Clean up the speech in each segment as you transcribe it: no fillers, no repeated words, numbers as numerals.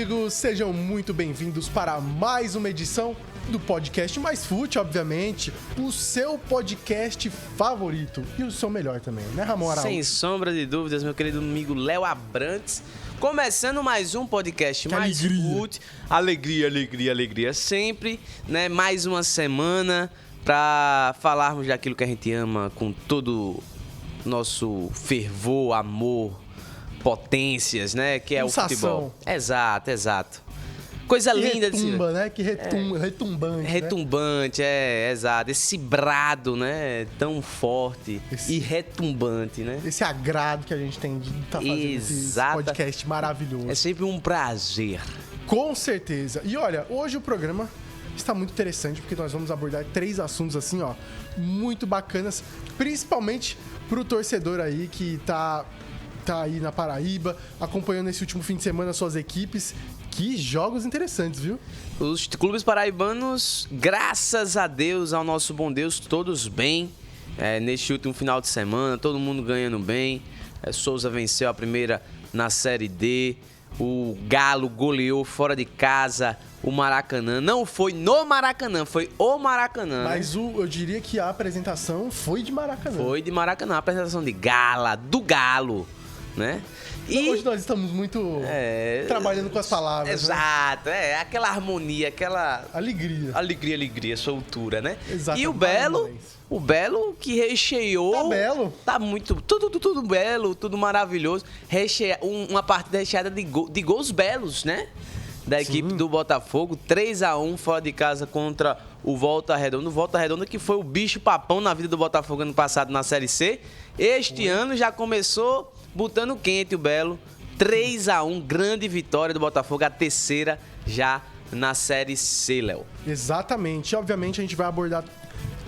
amigos, sejam muito bem-vindos para mais uma edição do podcast Mais Fute, obviamente, o seu podcast favorito e o seu melhor também, né, Ramon Araújo? Sem sombra de dúvidas, meu querido amigo Léo Abrantes, começando mais um podcast Mais Fute. Alegria sempre, né? Mais uma semana para falarmos daquilo que a gente ama com todo nosso fervor, amor, potências, né? Que é Pulsação. O futebol. Exato. Coisa linda de se ver. Retumba, né? Que retumbante. Retumbante, exato. Esse brado, né? Tão forte e retumbante, né? Esse agrado que a gente tem de estar fazendo esse podcast maravilhoso. É sempre um prazer. Com certeza. E olha, hoje o programa está muito interessante porque nós vamos abordar 3 assuntos assim, ó, muito bacanas, principalmente pro torcedor aí que tá aí na Paraíba, acompanhando esse último fim de semana suas equipes. Que jogos interessantes, viu? Os clubes paraibanos, graças a Deus, ao nosso bom Deus, todos bem. Neste último final de semana, todo mundo ganhando bem. Souza venceu a primeira na Série D. O Galo goleou fora de casa o Maracanã. Não foi no Maracanã, foi o Maracanã. Mas eu diria que a apresentação foi de Maracanã. Foi de Maracanã, a apresentação de Gala, do Galo, né? E hoje nós estamos muito trabalhando com as palavras. Exato, né? Aquela harmonia, aquela... Alegria, soltura, né? Exato. E o Belo que recheou... Tá belo. Tá muito... Tudo belo, tudo maravilhoso. Uma partida recheada de gols belos, né? Da equipe do Botafogo, 3-1 fora de casa contra o Volta Redonda. O Volta Redonda que foi o bicho papão na vida do Botafogo ano passado na Série C. Este ano já começou botando quente o Belo. 3-1, grande vitória do Botafogo, a terceira já na Série C, Léo. Exatamente. E, obviamente, a gente vai abordar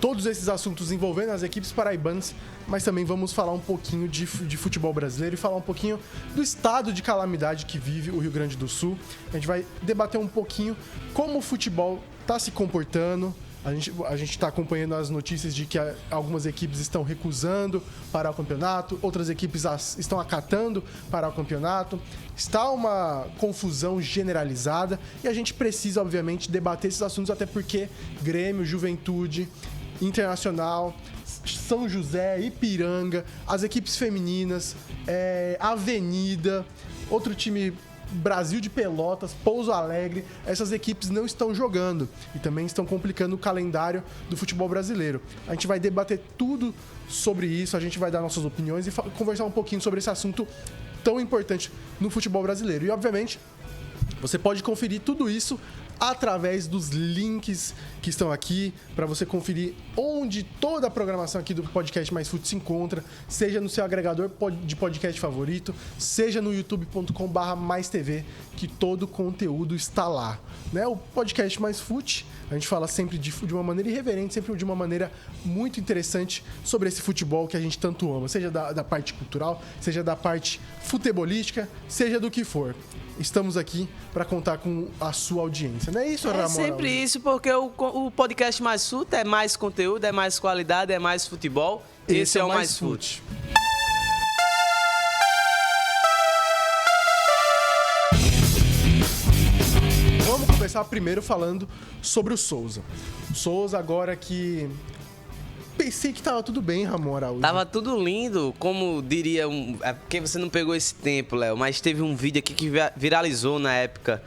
todos esses assuntos envolvendo as equipes paraibanas, mas também vamos falar um pouquinho de futebol brasileiro e falar um pouquinho do estado de calamidade que vive o Rio Grande do Sul. A gente vai debater um pouquinho como o futebol está se comportando. A gente está acompanhando as notícias de que algumas equipes estão recusando parar o campeonato, outras equipes estão acatando parar o campeonato. Está uma confusão generalizada e a gente precisa, obviamente, debater esses assuntos, até porque Grêmio, Juventude, Internacional, São José, Ipiranga, as equipes femininas, Avenida, outro time... Brasil de Pelotas, Pouso Alegre, essas equipes não estão jogando e também estão complicando o calendário do futebol brasileiro. A gente vai debater tudo sobre isso, a gente vai dar nossas opiniões e conversar um pouquinho sobre esse assunto tão importante no futebol brasileiro. E, obviamente, você pode conferir tudo isso através dos links que estão aqui, para você conferir onde toda a programação aqui do Podcast Mais Fute se encontra, seja no seu agregador de podcast favorito, seja no youtube.com/maistv, que todo o conteúdo está lá. Né? O Podcast Mais Fute, a gente fala sempre de uma maneira irreverente, sempre de uma maneira muito interessante sobre esse futebol que a gente tanto ama, seja da parte cultural, seja da parte futebolística, seja do que for. Estamos aqui para contar com a sua audiência. Não é isso, Ramon? É sempre isso, porque o podcast Mais Fute é mais conteúdo, é mais qualidade, é mais futebol. Esse é o Mais Fute. Vamos começar primeiro falando sobre o Souza. O Souza agora que... Pensei que tava tudo bem, Ramon Araújo. Tava tudo lindo, como diria... É porque você não pegou esse tempo, Léo, mas teve um vídeo aqui que viralizou na época,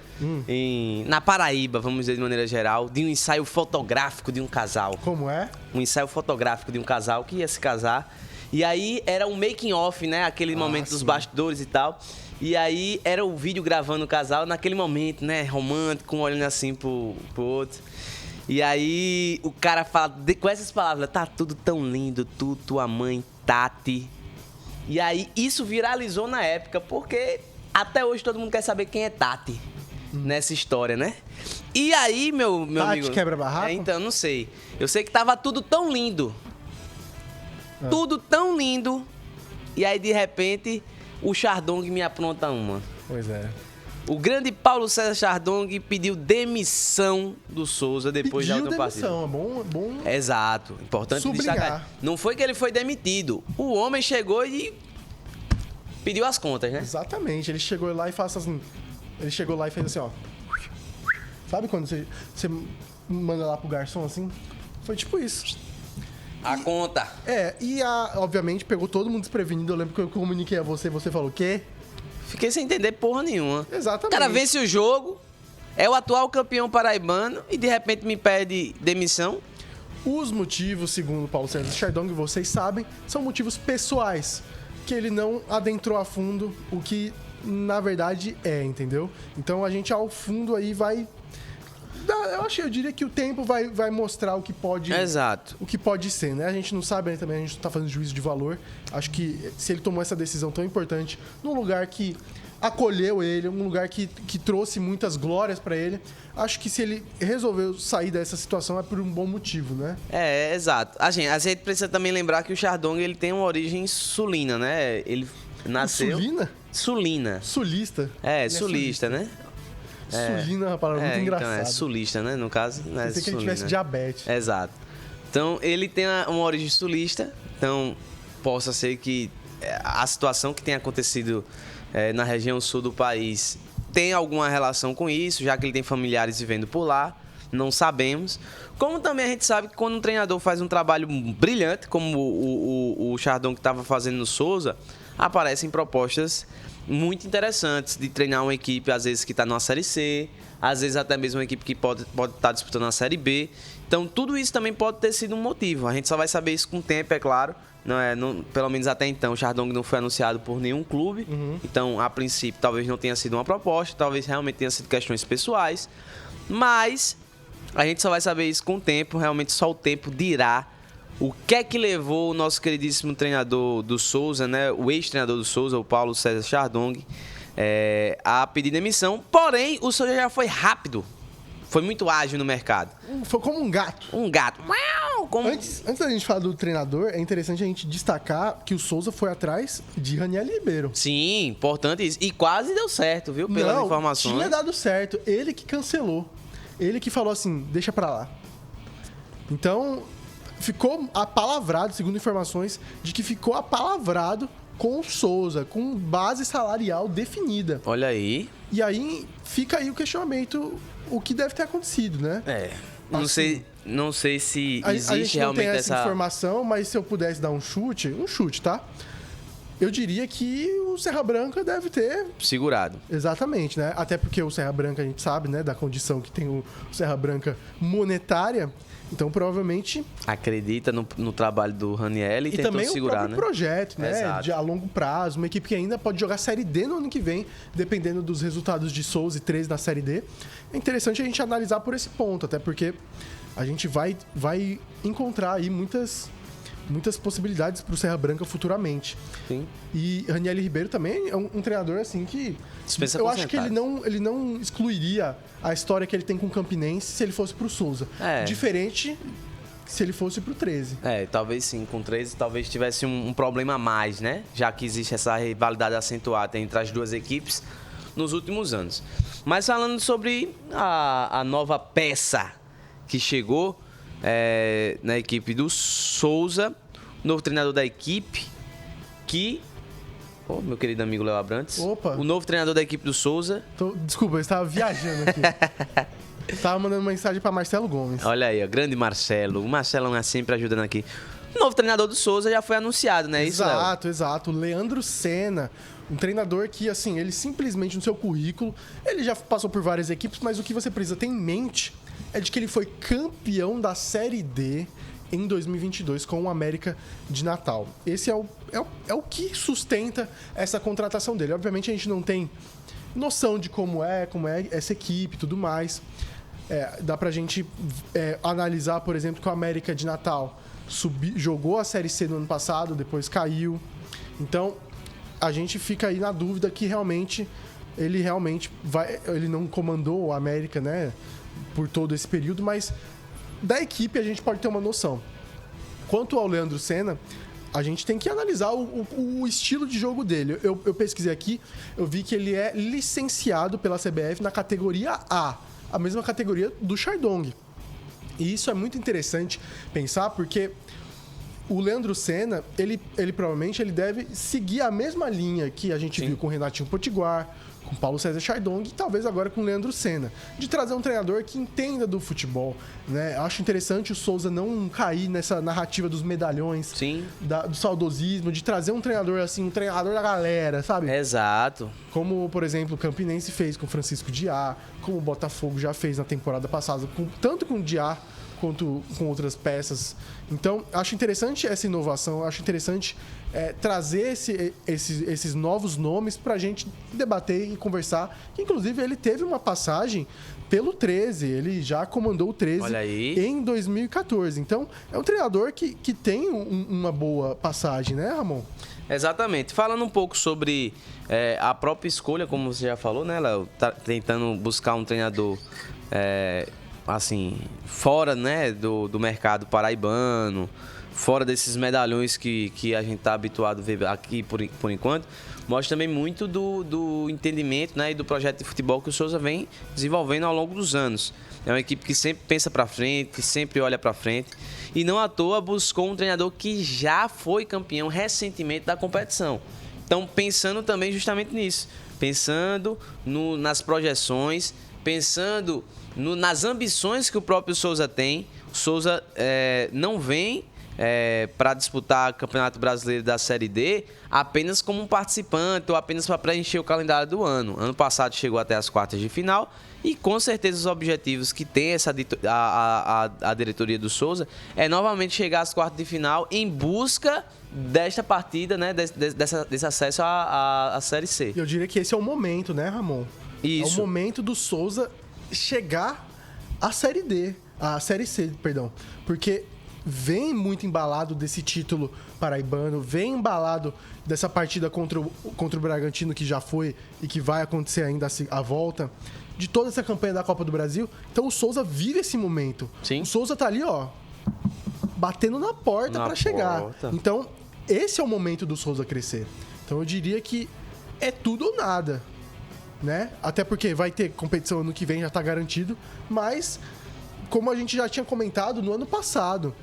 na Paraíba, vamos dizer de maneira geral, de um ensaio fotográfico de um casal. Como é? Um ensaio fotográfico de um casal que ia se casar. E aí era um making off, né? Aquele momento dos bastidores e tal. E aí era o vídeo gravando o casal naquele momento, né? Romântico, um olhando assim pro outro. E aí o cara fala com essas palavras: tá tudo tão lindo, tu, tua mãe, Tati. E aí isso viralizou na época, porque até hoje todo mundo quer saber quem é Tati nessa história, né? E aí, meu Tati amigo... Tati quebra barraco? Então, não sei. Eu sei que tava tudo tão lindo. Tudo tão lindo. E aí, de repente, o Chardong me apronta uma. Pois é. O grande Paulo César Chardong pediu demissão do Souza depois da outra partida. Pediu demissão, é bom. Exato, importante destacar. Não foi que ele foi demitido. O homem chegou e pediu as contas, né? Exatamente, ele chegou lá e falou assim: Ele chegou lá e fez assim, ó. Sabe quando você manda lá pro garçom assim? Foi tipo isso. A conta. Obviamente pegou todo mundo desprevenido. Eu lembro que eu comuniquei a você falou o quê? Fiquei sem entender porra nenhuma. Exatamente. O cara vence o jogo, é o atual campeão paraibano e de repente me pede demissão. Os motivos, segundo Paulo César Chardong, vocês sabem, são motivos pessoais. Que ele não adentrou a fundo o que na verdade entendeu? Então a gente ao fundo aí vai... Eu diria que o tempo vai mostrar o que pode... Exato. O que pode ser, né? A gente não sabe também, a gente não tá fazendo juízo de valor. Acho que se ele tomou essa decisão tão importante num lugar que acolheu ele, um lugar que trouxe muitas glórias pra ele, acho que se ele resolveu sair dessa situação é por um bom motivo, né? Exato. A gente precisa também lembrar que o Chardong, ele tem uma origem sulina, né? Ele nasceu... Sulina? Sulina. Sulista? Sulista, né? Sulina é uma palavra muito engraçada. Então, sulista, né? No caso, né? Pensei que ele tivesse diabetes. Exato. Então, ele tem uma origem sulista. Então, possa ser que a situação que tem acontecido na região sul do país tem alguma relação com isso, já que ele tem familiares vivendo por lá. Não sabemos. Como também a gente sabe que quando um treinador faz um trabalho brilhante, como o Chardong que estava fazendo no Souza, aparecem propostas muito interessantes de treinar uma equipe, às vezes, que está numa Série C, às vezes até mesmo uma equipe que pode estar disputando a Série B. Então, tudo isso também pode ter sido um motivo. A gente só vai saber isso com o tempo, é claro. Pelo menos até então, o Chardong não foi anunciado por nenhum clube. Então, a princípio, talvez não tenha sido uma proposta, talvez realmente tenha sido questões pessoais. Mas a gente só vai saber isso com o tempo, realmente só o tempo dirá o que é que levou o nosso queridíssimo treinador do Souza, né? O ex-treinador do Souza, o Paulo César Chardong, a pedir demissão. Porém, o Souza já foi rápido. Foi muito ágil no mercado. Foi como um gato. Um gato. Antes da gente falar do treinador, é interessante a gente destacar que o Souza foi atrás de Raniel Ribeiro. Sim, importante isso. E quase deu certo, viu? Pelas informações. Tinha dado certo. Ele que cancelou. Ele que falou assim, deixa pra lá. Então... ficou apalavrado, segundo informações, de que ficou apalavrado com o Souza, com base salarial definida. Olha aí. E aí fica aí o questionamento, o que deve ter acontecido, né? Não sei se existe a gente não realmente tem essa informação, mas se eu pudesse dar um chute, tá? Eu diria que o Serra Branca deve ter... segurado. Exatamente, né? Até porque o Serra Branca, a gente sabe, né? Da condição que tem o Serra Branca monetária. Então, provavelmente... acredita no trabalho do Raniel e tentou também segurar, o próprio projeto, né? De a longo prazo. Uma equipe que ainda pode jogar Série D no ano que vem, dependendo dos resultados de Souza e 13 na Série D. É interessante a gente analisar por esse ponto, até porque a gente vai encontrar aí muitas possibilidades para o Serra Branca futuramente. Sim. E Raniel Ribeiro também é um treinador assim que... dispensa eu acho que ele não excluiria a história que ele tem com o Campinense se ele fosse pro Souza. Diferente se ele fosse pro 13. Talvez sim. Com 13 talvez tivesse um problema a mais, né? Já que existe essa rivalidade acentuada entre as duas equipes nos últimos anos. Mas falando sobre a nova peça que chegou na equipe do Souza, novo treinador da equipe, meu querido amigo Léo Abrantes. Opa! O novo treinador da equipe do Souza. Desculpa, eu estava viajando aqui. Estava mandando mensagem para Marcelo Gomes. Olha aí, grande Marcelo. O Marcelão é sempre ajudando aqui. O novo treinador do Souza já foi anunciado, né? Exato. Leandro Senna. Um treinador que, assim, ele simplesmente no seu currículo, ele já passou por várias equipes, mas o que você precisa ter em mente é de que ele foi campeão da Série D em 2022 com o América de Natal. Esse é o que sustenta essa contratação dele. Obviamente a gente não tem noção de como é essa equipe e tudo mais. Dá pra gente analisar, por exemplo, que o América de Natal jogou a Série C no ano passado, depois caiu. Então, a gente fica aí na dúvida que ele não comandou o América, né, por todo esse período, mas da equipe a gente pode ter uma noção. Quanto ao Leandro Senna, a gente tem que analisar o estilo de jogo dele. Eu pesquisei aqui, eu vi que ele é licenciado pela CBF na categoria A, a mesma categoria do Chardong. E isso é muito interessante pensar, porque o Leandro Senna, ele provavelmente ele deve seguir a mesma linha que a gente viu com o Renatinho Potiguar, com Paulo César Chardong e talvez agora com o Leandro Senna, de trazer um treinador que entenda do futebol, né? Acho interessante o Souza não cair nessa narrativa dos medalhões, do saudosismo, de trazer um treinador assim, um treinador da galera, sabe? Exato. Como, por exemplo, o Campinense fez com o Francisco Diá, como o Botafogo já fez na temporada passada, tanto com o Diá quanto com outras peças. Então, acho interessante essa inovação, acho interessante trazer esses novos nomes pra gente debater e conversar. Inclusive, ele teve uma passagem pelo 13, ele já comandou o 13 em 2014. Então, é um treinador que tem uma boa passagem, né, Ramon? Exatamente. Falando um pouco sobre a própria escolha, como você já falou, né, Léo? Tá tentando buscar um treinador assim, fora, né, do mercado paraibano, fora desses medalhões que a gente está habituado a ver aqui por enquanto, mostra também muito do entendimento, né, e do projeto de futebol que o Souza vem desenvolvendo ao longo dos anos. É uma equipe que sempre pensa para frente, que sempre olha para frente, e não à toa buscou um treinador que já foi campeão recentemente da competição. Então, pensando também justamente nisso, pensando nas projeções, pensando nas ambições que o próprio Souza tem. O Souza não vem para disputar o Campeonato Brasileiro da Série D apenas como um participante ou apenas para preencher o calendário do ano. Ano passado chegou até as quartas de final e com certeza os objetivos que tem a diretoria do Souza é novamente chegar às quartas de final em busca desta partida, né, desse acesso à Série C. Eu diria que esse é o momento, né, Ramon? Isso. É o momento do Souza chegar à Série D, à Série C, perdão. Porque vem muito embalado desse título paraibano, vem embalado dessa partida contra o Bragantino que já foi e que vai acontecer ainda a volta, de toda essa campanha da Copa do Brasil. Então o Souza vive esse momento. Sim. O Souza tá ali, ó, batendo na porta para chegar. Então, esse é o momento do Souza crescer. Então eu diria que é tudo ou nada, né? Até porque vai ter competição ano que vem, já tá garantido, mas como a gente já tinha comentado no ano passado,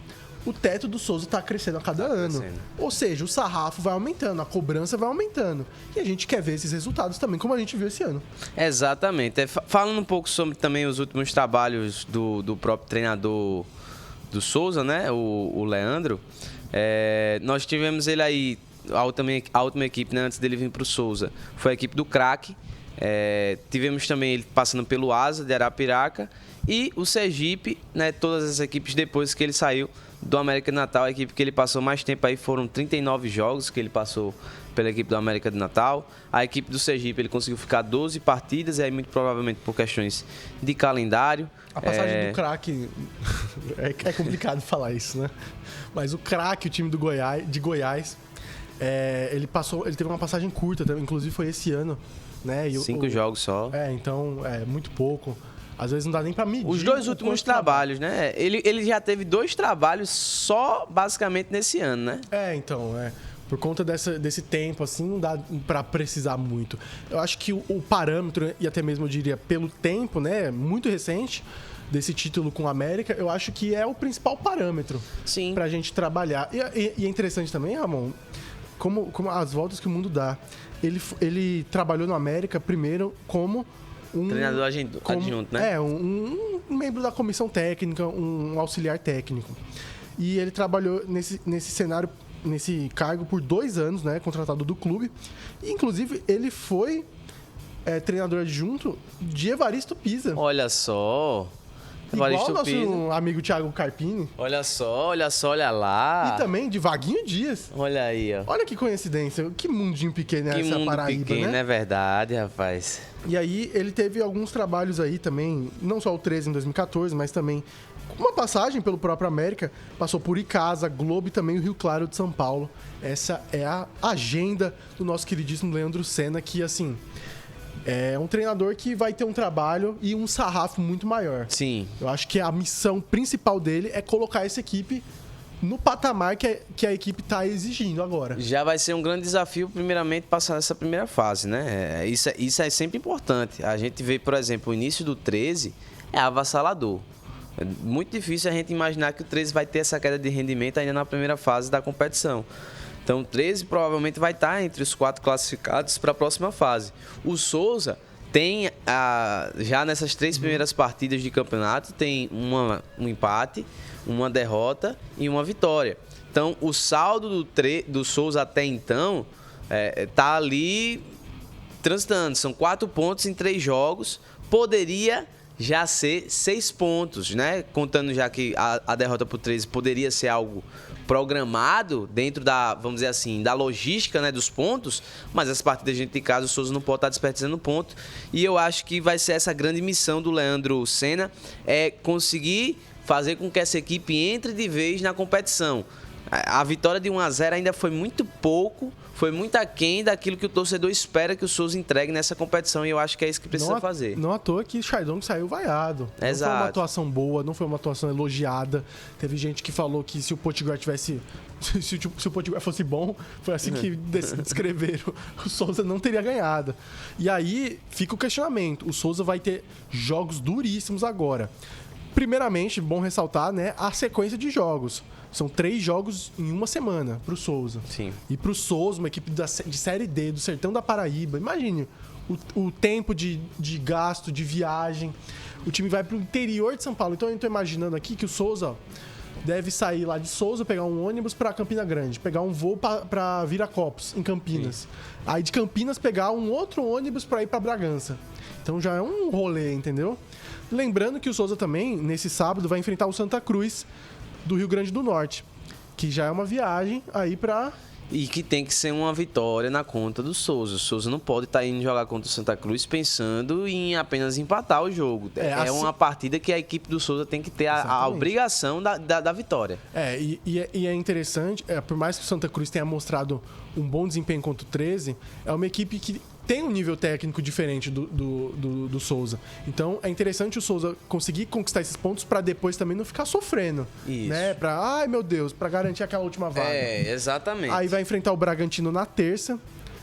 o teto do Souza tá crescendo a cada ano. Ou seja, o sarrafo vai aumentando, a cobrança vai aumentando. E a gente quer ver esses resultados também, como a gente viu esse ano. Exatamente. Falando um pouco sobre também os últimos trabalhos do próprio treinador do Souza, né? O Leandro. Nós tivemos ele aí, a última equipe, né, antes dele vir pro Souza, foi a equipe do Craque. Tivemos também ele passando pelo Asa de Arapiraca e o Sergipe, né, todas as equipes depois que ele saiu do América de Natal. A equipe que ele passou mais tempo aí foram 39 jogos que ele passou pela equipe do América de Natal. A equipe do Sergipe ele conseguiu ficar 12 partidas, e aí muito provavelmente por questões de calendário. A passagem do Craque é complicado falar isso, né? Mas o Craque, o time de Goiás, ele teve uma passagem curta, inclusive foi esse ano, né? 5 jogos só. Então é muito pouco. Às vezes não dá nem pra medir. Os dois últimos trabalhos, né? Ele já teve 2 trabalhos só basicamente nesse ano, né? Então, por conta desse tempo, assim, não dá pra precisar muito. Eu acho que o parâmetro, e até mesmo eu diria pelo tempo, né, muito recente, desse título com a América, eu acho que é o principal parâmetro. Sim. Pra gente trabalhar. E é interessante também, Ramon, como as voltas que o mundo dá. Ele trabalhou no América primeiro como um treinador adjunto, né? Um membro da comissão técnica, um auxiliar técnico. E ele trabalhou nesse cenário, nesse cargo por 2 anos, né? Contratado do clube. E, inclusive, ele foi treinador adjunto de Evaristo Pisa. Olha só. Igual o nosso amigo Thiago Carpini. Olha só, olha lá. E também de Vaguinho Dias. Olha aí, ó. Olha que coincidência. Que mundinho pequeno é essa Paraíba, pequeno, né? É verdade, rapaz. E aí, ele teve alguns trabalhos aí também, não só o 13 em 2014, mas também uma passagem pelo próprio América. Passou por Icasa, Globo e também o Rio Claro de São Paulo. Essa é a agenda do nosso queridíssimo Leandro Senna, que, assim, é um treinador que vai ter um trabalho e um sarrafo muito maior. Sim. Eu acho que a missão principal dele é colocar essa equipe no patamar que a equipe está exigindo agora. Já vai ser um grande desafio, primeiramente, passar essa primeira fase, né? Isso é sempre importante. A gente vê, por exemplo, o início do 13 é avassalador. É muito difícil a gente imaginar que o 13 vai ter essa queda de rendimento ainda na primeira fase da competição. Então o 13 provavelmente vai estar entre os 4 classificados para a próxima fase. O Souza tem, já nessas 3 primeiras partidas de campeonato, tem um empate, uma derrota e uma vitória. Então o saldo do Souza até então está ali transitando. São 4 pontos em 3 jogos. Poderia já ser 6 pontos, né? Contando já que a derrota pro 13 poderia ser algo programado dentro da, vamos dizer assim, da logística, né, dos pontos, mas as partidas dentro de casa o Souza não pode estar desperdiçando ponto. E eu acho que vai ser essa grande missão do Leandro Senna, conseguir fazer com que essa equipe entre de vez na competição. A vitória de 1-0 ainda foi muito pouco, foi muito aquém daquilo que o torcedor espera que o Souza entregue nessa competição, e eu acho que é isso que precisa fazer. Não à toa que Chardon saiu vaiado. Exato. Não foi uma atuação boa, não foi uma atuação elogiada. Teve gente que falou que se o Potiguar tivesse... Se o Potiguar fosse bom, foi assim que descreveram. O Souza não teria ganhado. E aí fica o questionamento. O Souza vai ter jogos duríssimos agora. Primeiramente, bom ressaltar, né, a sequência de jogos. São 3 jogos em uma semana pro Souza. Sim. E pro Souza, uma equipe de Série D, do Sertão da Paraíba. Imagine o tempo de gasto, de viagem. O time vai pro interior de São Paulo. Então eu tô imaginando aqui que o Souza deve sair lá de Souza, pegar um ônibus pra Campina Grande, pegar um voo pra Viracopos, em Campinas. Sim. Aí de Campinas pegar um outro ônibus pra ir pra Bragança. Então já é um rolê, entendeu? Lembrando que o Souza também, nesse sábado, vai enfrentar o Santa Cruz do Rio Grande do Norte, que já é uma viagem aí pra... E que tem que ser uma vitória na conta do Souza. O Souza não pode estar indo jogar contra o Santa Cruz pensando em apenas empatar o jogo. É uma partida que a equipe do Souza tem que ter a obrigação da vitória. E é interessante, por mais que o Santa Cruz tenha mostrado um bom desempenho contra o 13, é uma equipe que tem um nível técnico diferente do Souza. Então é interessante o Souza conseguir conquistar esses pontos para depois também não ficar sofrendo. Isso. Né? Ai meu Deus, para garantir aquela última vaga. Exatamente. Aí vai enfrentar o Bragantino na terça.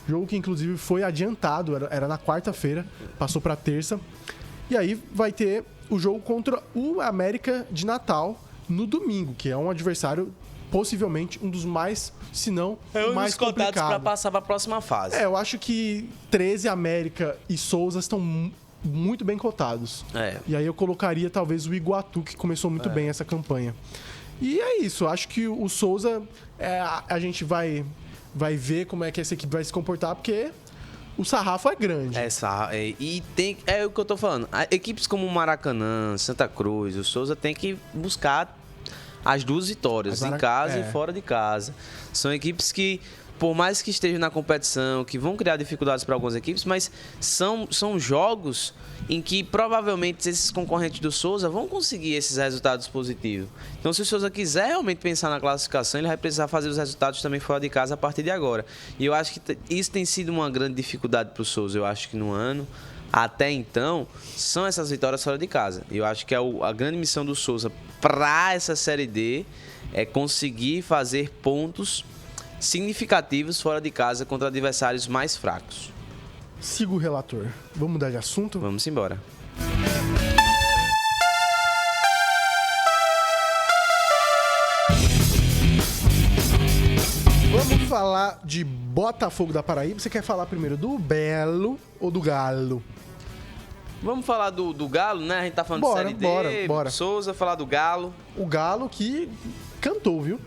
Jogo que inclusive foi adiantado, era na quarta-feira, passou para terça. E aí vai ter o jogo contra o América de Natal no domingo, que é um adversário possivelmente um dos mais, se não o mais complicado para passar para a próxima fase. Eu acho que 13, América e Souza estão muito bem cotados. E aí eu colocaria talvez o Iguatu, que começou muito bem essa campanha. E é isso, acho que o Souza, a gente vai ver como é que essa equipe vai se comportar, porque o sarrafo é grande. E é o que eu tô falando. Equipes como o Maracanã, Santa Cruz, o Souza tem que buscar as 2 vitórias, em casa e fora de casa. São equipes que, por mais que estejam na competição, que vão criar dificuldades para algumas equipes, mas são jogos em que provavelmente esses concorrentes do Souza vão conseguir esses resultados positivos. Então, se o Souza quiser realmente pensar na classificação, ele vai precisar fazer os resultados também fora de casa a partir de agora. E eu acho que isso tem sido uma grande dificuldade para o Souza. Eu acho que no ano, até então, são essas vitórias fora de casa. E eu acho que a grande missão do Souza para essa Série D é conseguir fazer pontos significativos fora de casa contra adversários mais fracos. Siga o relator. Vamos mudar de assunto? Vamos embora. Vamos falar de Botafogo da Paraíba. Você quer falar primeiro do Belo ou do Galo? Vamos falar do Galo, né? A gente tá falando de Série D, bora. Souza, falar do Galo. O Galo que cantou, viu?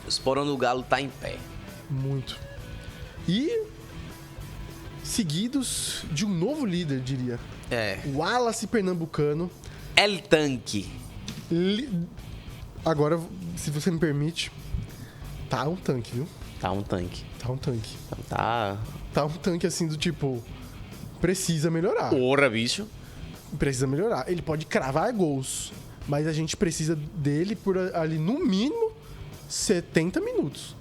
O esporão do Galo tá em pé. Muito. E seguidos de um novo líder, diria. O Wallace Pernambucano. El Tanque. Agora, se você me permite, tá um tanque, viu? Tá um tanque. Tá um tanque. Tá um tanque assim do tipo... Precisa melhorar. Porra, bicho. Precisa melhorar. Ele pode cravar gols, mas a gente precisa dele por ali, no mínimo, 70 minutos.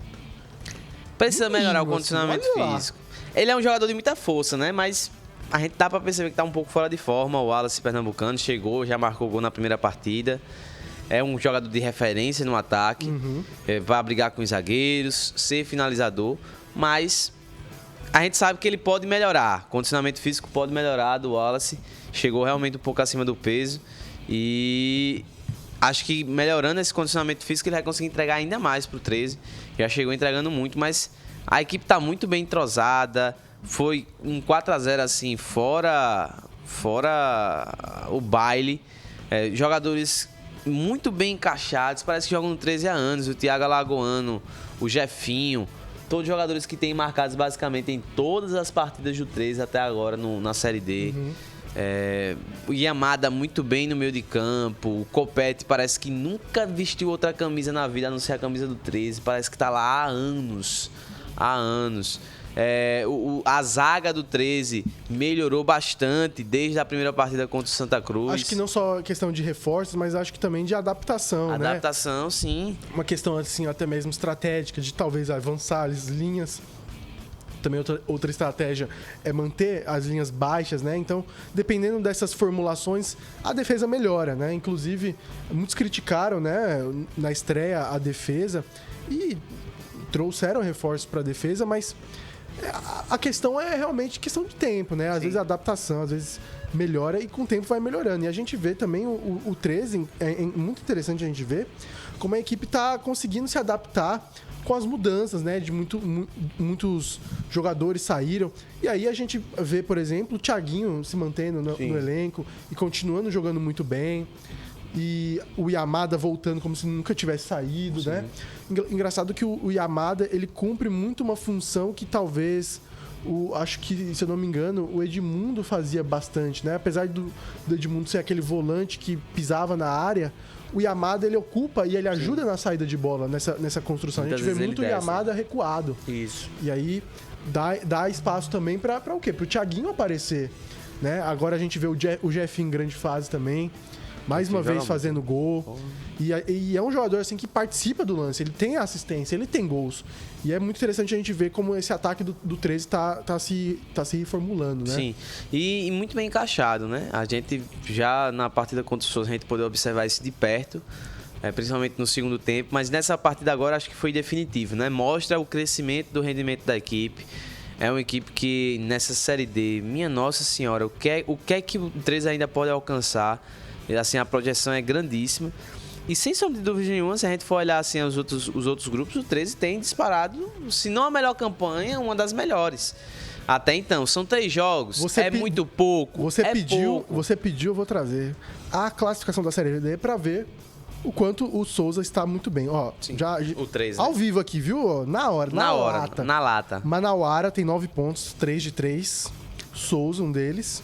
Precisa melhorar o condicionamento físico. Ele é um jogador de muita força, né? Mas a gente dá pra perceber que tá um pouco fora de forma. O Wallace Pernambucano chegou, já marcou gol na primeira partida. É um jogador de referência no ataque. Vai brigar com os zagueiros, ser finalizador. Mas a gente sabe que ele pode melhorar. O condicionamento físico pode melhorar do Wallace. Chegou realmente um pouco acima do peso. E acho que melhorando esse condicionamento físico, ele vai conseguir entregar ainda mais pro 13. Já chegou entregando muito, mas a equipe tá muito bem entrosada. Foi um 4-0 assim, fora o baile. Jogadores muito bem encaixados, parece que jogam no 13 há anos. O Thiago Alagoano, o Jefinho, todos jogadores que têm marcados basicamente em todas as partidas do 13 até agora na Série D. O Yamada muito bem no meio de campo. O Copete parece que nunca vestiu outra camisa na vida, a não ser a camisa do 13. Parece que tá lá há anos. A zaga do 13 melhorou bastante desde a primeira partida contra o Santa Cruz. Acho que não só questão de reforços, mas acho que também de adaptação, né? Adaptação, sim. Uma questão assim, até mesmo estratégica, de talvez avançar as linhas. Também outra estratégia é manter as linhas baixas, né? Então, dependendo dessas formulações, a defesa melhora, né? Inclusive, muitos criticaram, né, na estreia a defesa e trouxeram reforços para a defesa, mas a questão é realmente questão de tempo, né? Às vezes a adaptação, às vezes melhora e com o tempo vai melhorando. E a gente vê também o 13, é muito interessante a gente ver como a equipe está conseguindo se adaptar com as mudanças, né? De muitos jogadores saíram. E aí a gente vê, por exemplo, o Thiaguinho se mantendo no elenco e continuando jogando muito bem. E o Yamada voltando como se nunca tivesse saído, né? Engraçado que o Yamada, ele cumpre muito uma função que talvez, acho que, se eu não me engano, o Edmundo fazia bastante, né? Apesar do Edmundo ser aquele volante que pisava na área, o Yamada, ele ocupa e ele ajuda na saída de bola, nessa construção. Muitas a gente vê muito o Yamada recuado. Isso. E aí dá espaço também para o quê? Para o Thiaguinho aparecer, né? Agora a gente vê o Jefinho em grande fase também. Mais uma vez fazendo gol. E é um jogador assim que participa do lance. Ele tem assistência, ele tem gols. E é muito interessante a gente ver como esse ataque do 13 tá se reformulando, né? Sim. E muito bem encaixado, né? A gente já na partida contra o Souza, a gente poder observar isso de perto. Principalmente no segundo tempo. Mas nessa partida agora acho que foi definitivo, né? Mostra o crescimento do rendimento da equipe. É uma equipe que nessa Série D, minha Nossa Senhora, o que é que o 13 ainda pode alcançar? Assim, a projeção é grandíssima. E sem sombra de dúvida nenhuma, se a gente for olhar assim, os outros grupos, o 13 tem disparado, se não a melhor campanha, uma das melhores. Até então, são 3 jogos, muito pouco. Você pediu, eu vou trazer a classificação da Série D para ver o quanto o Souza está muito bem. Ó, já, o 13. Ao vivo aqui, viu? Na lata. Manauara tem 9 pontos, 3 de 3. Souza, um deles.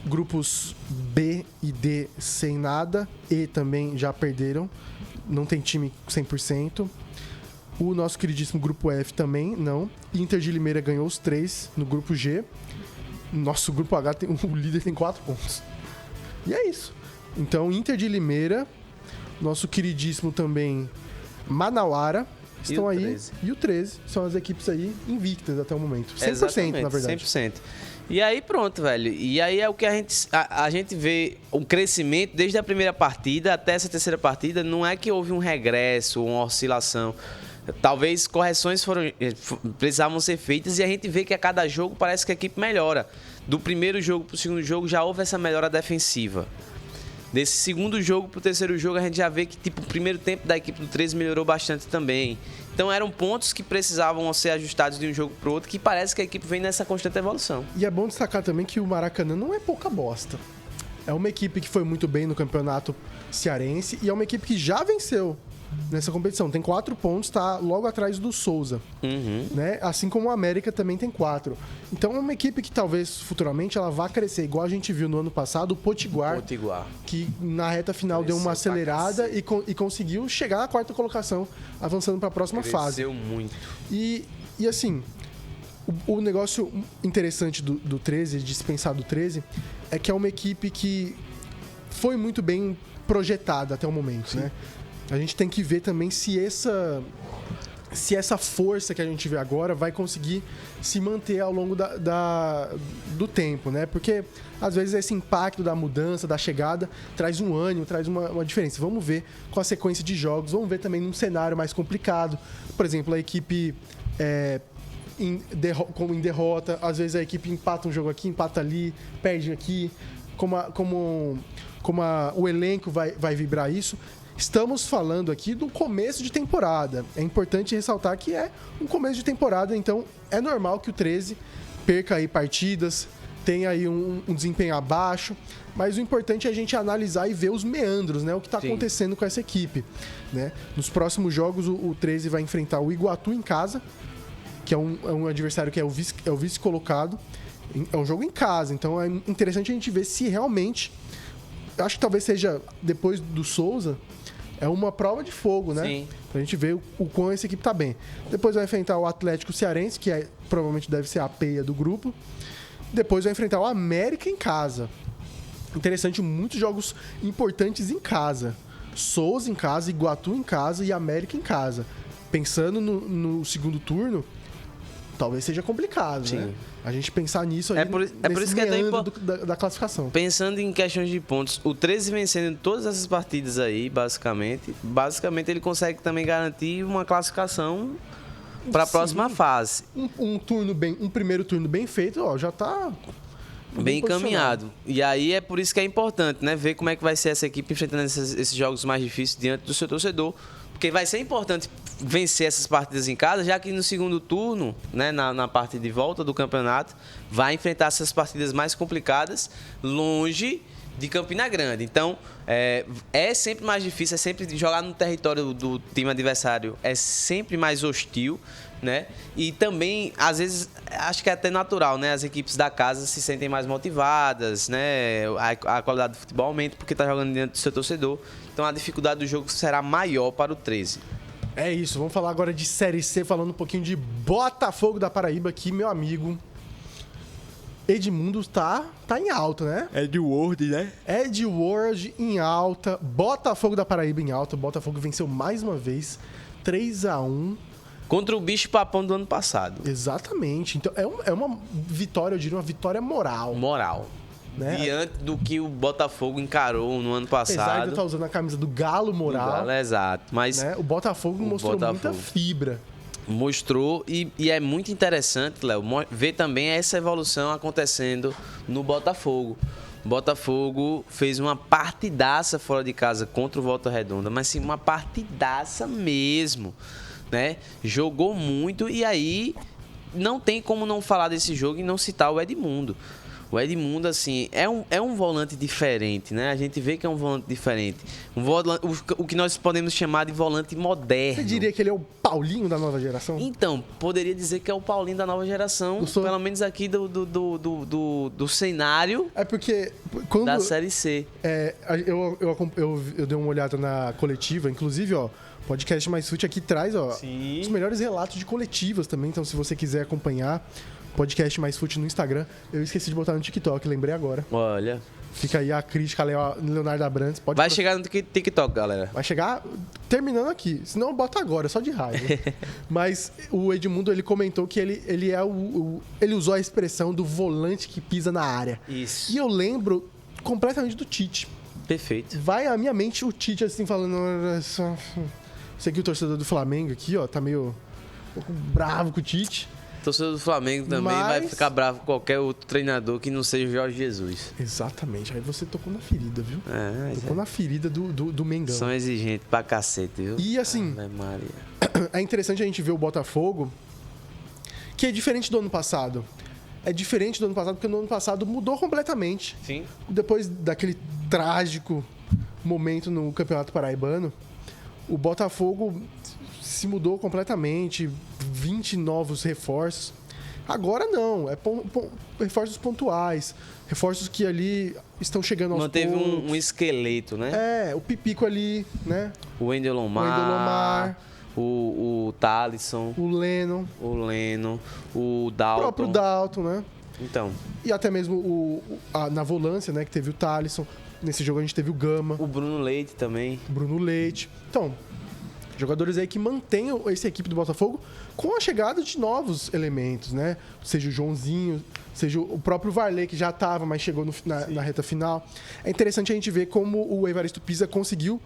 Grupos B e D sem nada. E também já perderam. Não tem time 100%. O nosso queridíssimo grupo F também, não. Inter de Limeira ganhou os 3 no grupo G. Nosso grupo H, o líder tem 4 pontos. E é isso. Então, Inter de Limeira, nosso queridíssimo também Manauara, estão aí. E o 13 são as equipes aí invictas até o momento. 100%, exatamente, na verdade. 100%. E aí pronto, velho. E aí é o que a gente vê um crescimento desde a primeira partida até essa terceira partida. Não é que houve um regresso, uma oscilação. Talvez correções precisavam ser feitas e a gente vê que a cada jogo parece que a equipe melhora. Do primeiro jogo para o segundo jogo já houve essa melhora defensiva. Desse segundo jogo para o terceiro jogo a gente já vê que tipo, o primeiro tempo da equipe do 13 melhorou bastante também. Então eram pontos que precisavam ser ajustados de um jogo para o outro, que parece que a equipe vem nessa constante evolução. E é bom destacar também que o Maracanã não é pouca bosta. É uma equipe que foi muito bem no campeonato cearense e é uma equipe que já venceu nessa competição. Tem 4 pontos, tá logo atrás do Souza. Né? Assim como o América também tem 4. Então é uma equipe que talvez futuramente ela vá crescer, igual a gente viu no ano passado, o Potiguar. Que na reta final deu uma acelerada e conseguiu chegar na 4ª colocação, avançando para a próxima fase. Cresceu muito. E assim, o negócio interessante do 13, de se pensar do 13, é que é uma equipe que foi muito bem projetada até o momento, né? A gente tem que ver também se essa força que a gente vê agora vai conseguir se manter ao longo do tempo, né? Porque, às vezes, esse impacto da mudança, da chegada, traz um ânimo, traz uma diferença. Vamos ver com a sequência de jogos, vamos ver também num cenário mais complicado. Por exemplo, a equipe em derrota, às vezes a equipe empata um jogo aqui, empata ali, perde aqui. o elenco vai vibrar isso. Estamos falando aqui do começo de temporada. É importante ressaltar que é um começo de temporada, então é normal que o 13 perca aí partidas, tenha aí um desempenho abaixo, mas o importante é a gente analisar e ver os meandros, né? O que está acontecendo com essa equipe, né? Nos próximos jogos, o 13 vai enfrentar o Iguatu em casa, que é um adversário que é o vice-colocado. É um jogo em casa, então é interessante a gente ver se realmente... Eu acho que talvez seja, depois do Souza, é uma prova de fogo, né? Sim. Pra gente ver o quão essa equipe tá bem. Depois vai enfrentar o Atlético Cearense, que provavelmente deve ser a peia do grupo. Depois vai enfrentar o América em casa. Interessante, muitos jogos importantes em casa. Souza em casa, Iguatu em casa e América em casa. Pensando no segundo turno, talvez seja complicado, né? A gente pensar nisso aí, é por isso que é tão importante da classificação. Pensando em questões de pontos, o 13 vencendo todas essas partidas aí, basicamente ele consegue também garantir uma classificação para a próxima fase. Um primeiro turno bem feito, ó, já tá bem encaminhado. E aí é por isso que é importante, né? Ver como é que vai ser essa equipe enfrentando esses jogos mais difíceis diante do seu torcedor. Porque vai ser importante vencer essas partidas em casa, já que no segundo turno, né, na parte de volta do campeonato, vai enfrentar essas partidas mais complicadas longe de Campina Grande. Então, é sempre mais difícil, é sempre jogar no território do time adversário, é sempre mais hostil, né? E também, às vezes, acho que é até natural, né? As equipes da casa se sentem mais motivadas, né? A qualidade do futebol aumenta porque está jogando diante do seu torcedor. Então, a dificuldade do jogo será maior para o 13. É isso, vamos falar agora de Série C, falando um pouquinho de Botafogo da Paraíba, que, meu amigo, Edmundo tá em alta, né? Edward, né? Edward em alta, Botafogo da Paraíba em alta. Botafogo venceu mais uma vez, 3-1. Contra o bicho papão do ano passado. Exatamente. Então, é uma vitória, eu diria, uma vitória moral. Moral. Né? Diante do que o Botafogo encarou no ano passado. Apesar de eu estar usando a camisa do Galo moral. Do Galo, exato. Mas né? O Botafogo mostrou muita fibra. Mostrou e é muito interessante, Léo, ver também essa evolução acontecendo no Botafogo. O Botafogo fez uma partidaça fora de casa contra o Volta Redonda, mas sim, uma partidaça mesmo, né? Jogou muito e aí não tem como não falar desse jogo e não citar o Edmundo. O Edmundo, assim, é um volante diferente, né? A gente vê que é um volante diferente. O que nós podemos chamar de volante moderno. Você diria que ele é o Paulinho da nova geração? Então, poderia dizer que é o Paulinho da nova geração, pelo menos aqui do cenário da Série C. Eu dei uma olhada na coletiva, inclusive, ó, Podcast Mais Fute aqui traz, ó, os melhores relatos de coletivas também, então se você quiser acompanhar, Podcast Mais Fute no Instagram. Eu esqueci de botar no TikTok, lembrei agora. Olha. Fica aí a crítica, Leonardo Abrantes. Vai chegar no TikTok, galera. Vai chegar terminando aqui. Senão bota agora, só de raiva. Mas o Edmundo, ele comentou que ele usou a expressão do volante que pisa na área. Isso. E eu lembro completamente do Tite. Perfeito. Vai à minha mente o Tite assim, falando... Sei que o torcedor do Flamengo aqui, ó, tá meio um pouco bravo com o Tite. O torcedor do Flamengo também vai ficar bravo com qualquer outro treinador que não seja o Jorge Jesus. Exatamente. Aí você tocou na ferida, viu? Tocou na ferida do Mengão. São exigentes pra cacete, viu? E assim, é interessante a gente ver o Botafogo, que é diferente do ano passado. É diferente do ano passado, porque no ano passado mudou completamente. Sim. Depois daquele trágico momento no Campeonato Paraibano, o Botafogo se mudou completamente, 20 novos reforços. Agora não, reforços pontuais, reforços que ali estão chegando aos poucos. Manteve um esqueleto, né? O Pipico ali, né? O Wendel Lomar, o Thalisson, o Leno, o Dalton. O próprio Dalton, né? Então. E até mesmo na volância, né? Que teve o Thalisson. Nesse jogo a gente teve o Gama. O Bruno Leite também. Então, jogadores aí que mantêm essa equipe do Botafogo com a chegada de novos elementos, né? Seja o Joãozinho, seja o próprio Varley, que já estava, mas chegou na reta final. É interessante a gente ver como o Evaristo Pisa conseguiu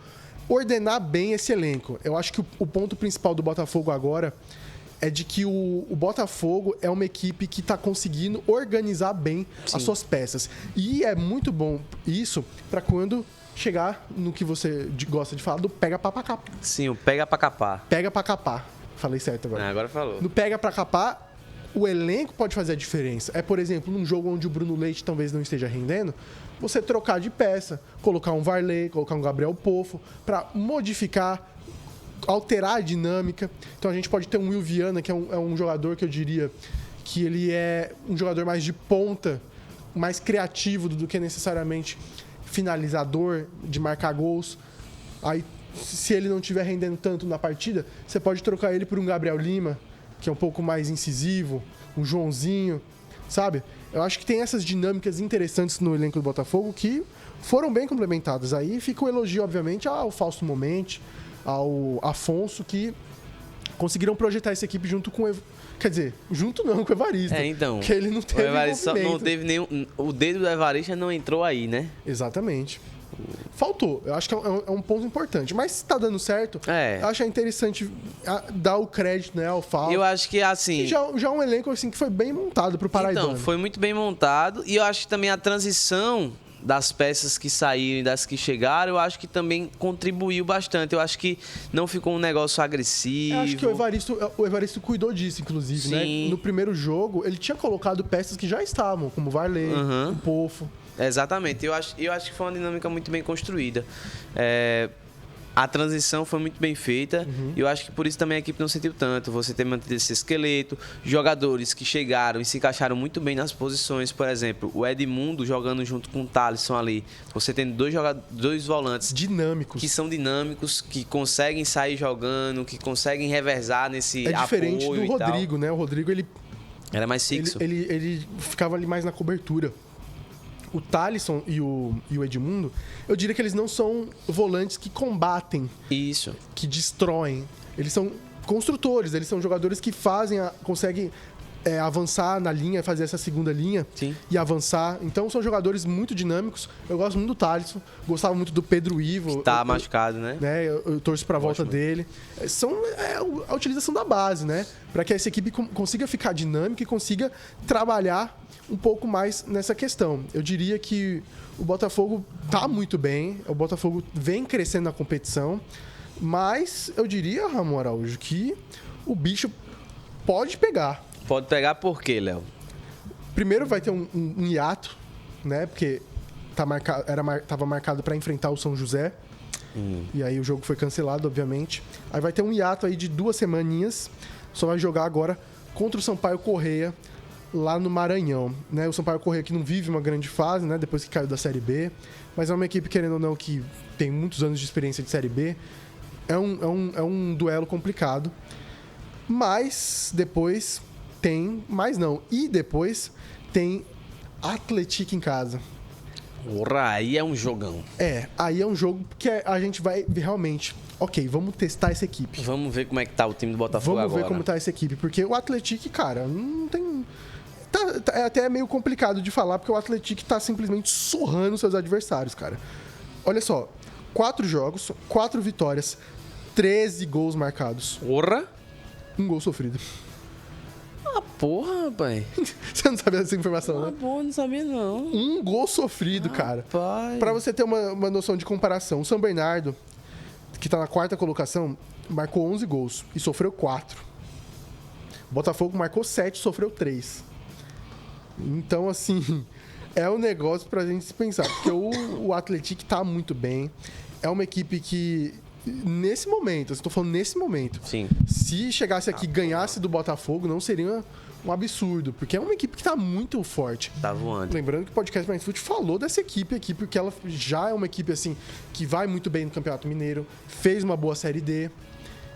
ordenar bem esse elenco. Eu acho que o ponto principal do Botafogo agora é de que o Botafogo é uma equipe que está conseguindo organizar bem as suas peças. E é muito bom isso para quando chegar no que você gosta de falar, do pega pra capar. Sim, o pega pra capar. Pega pra capar. Falei certo agora. Agora falou. No pega pra capar, o elenco pode fazer a diferença. É, por exemplo, num jogo onde o Bruno Leite talvez não esteja rendendo, você trocar de peça, colocar um Varley, colocar um Gabriel Poffo, para modificar, alterar a dinâmica. Então a gente pode ter um Will Viana, que é um jogador que eu diria que ele é um jogador mais de ponta, mais criativo do que necessariamente finalizador, de marcar gols. Aí, se ele não estiver rendendo tanto na partida, você pode trocar ele por um Gabriel Lima, que é um pouco mais incisivo, um Joãozinho, sabe? Eu acho que tem essas dinâmicas interessantes no elenco do Botafogo que foram bem complementadas. Aí fica o elogio, obviamente, ao Fausto Momente, ao Afonso, que conseguiram projetar essa equipe junto com quer dizer, junto não, com o Evaristo. Então. Porque ele não teve o Evaristo não teve nenhum. O dedo do Evaristo não entrou aí, né? Exatamente. Faltou. Eu acho que é um ponto importante. Mas se tá dando certo, eu acho interessante dar o crédito, né, ao Fausto. Eu acho que, assim... Já é um elenco assim, que foi bem montado pro Paraibano. Então, foi muito bem montado. E eu acho que também a transição das peças que saíram e das que chegaram, eu acho que também contribuiu bastante. Eu acho que não ficou um negócio agressivo. Eu acho que o Evaristo cuidou disso, inclusive, né? No primeiro jogo, ele tinha colocado peças que já estavam, como o Varley, o Poffo. Exatamente. Eu acho que foi uma dinâmica muito bem construída. A transição foi muito bem feita e eu acho que por isso também a equipe não sentiu tanto. Você ter mantido esse esqueleto, jogadores que chegaram e se encaixaram muito bem nas posições. Por exemplo, o Edmundo jogando junto com o Thalisson ali. Você tendo dois volantes dinâmicos, que são dinâmicos, que conseguem sair jogando, que conseguem revezar nesse apoio. É diferente do Rodrigo, né? O Rodrigo, ele era mais fixo. Ele ficava ali mais na cobertura. O Thalisson e o Edmundo, eu diria que eles não são volantes que combatem. Isso. Que destroem. Eles são construtores, eles são jogadores que conseguem avançar na linha, fazer essa segunda linha. Sim. E avançar. Então são jogadores muito dinâmicos. Eu gosto muito do Thalisson, gostava muito do Pedro Ivo. Que tá machucado, né? Eu torço pra volta dele. São a utilização da base, né? Para que essa equipe consiga ficar dinâmica e consiga trabalhar um pouco mais nessa questão. Eu diria que o Botafogo tá muito bem, o Botafogo vem crescendo na competição, mas eu diria, Ramon Araújo, que o bicho pode pegar. Pode pegar por quê, Léo? Primeiro vai ter um hiato, né? Porque tava marcado para enfrentar o São José. E aí o jogo foi cancelado, obviamente. Aí vai ter um hiato aí de 2 semaninhas. Só vai jogar agora contra o Sampaio Corrêa, lá no Maranhão, né? O Sampaio Corrêa que não vive uma grande fase, né? Depois que caiu da Série B. Mas é uma equipe, querendo ou não, que tem muitos anos de experiência de Série B. É um duelo complicado. Mas depois tem... Mas não. E depois tem Atlético em casa. Porra, aí é um jogão. Aí é um jogo que a gente vai realmente... Ok, vamos testar essa equipe. Vamos ver como é que tá o time do Botafogo agora. Vamos ver como tá essa equipe. Porque o Atlético, cara, não tem... É até meio complicado de falar, porque o Atlético tá simplesmente surrando seus adversários, cara. Olha só, 4 jogos, 4 vitórias, 13 gols marcados. Porra! 1 gol sofrido. Ah, porra, rapaz. Você não sabia dessa informação, né? Porra, não sabia não. 1 gol sofrido, cara. Pai. Pra você ter uma noção de comparação, o São Bernardo, que tá na 4ª colocação, marcou 11 gols e sofreu 4. O Botafogo marcou 7 e sofreu 3. Então, assim, é um negócio pra gente se pensar. Porque o Atlético tá muito bem. É uma equipe que, nesse momento, eu estou falando nesse momento, sim, se chegasse aqui e ganhasse do Botafogo, não seria um absurdo. Porque é uma equipe que tá muito forte. Tá voando. Lembrando que o Podcast Mais Fute falou dessa equipe aqui, porque ela já é uma equipe, assim, que vai muito bem no Campeonato Mineiro, fez uma boa Série D.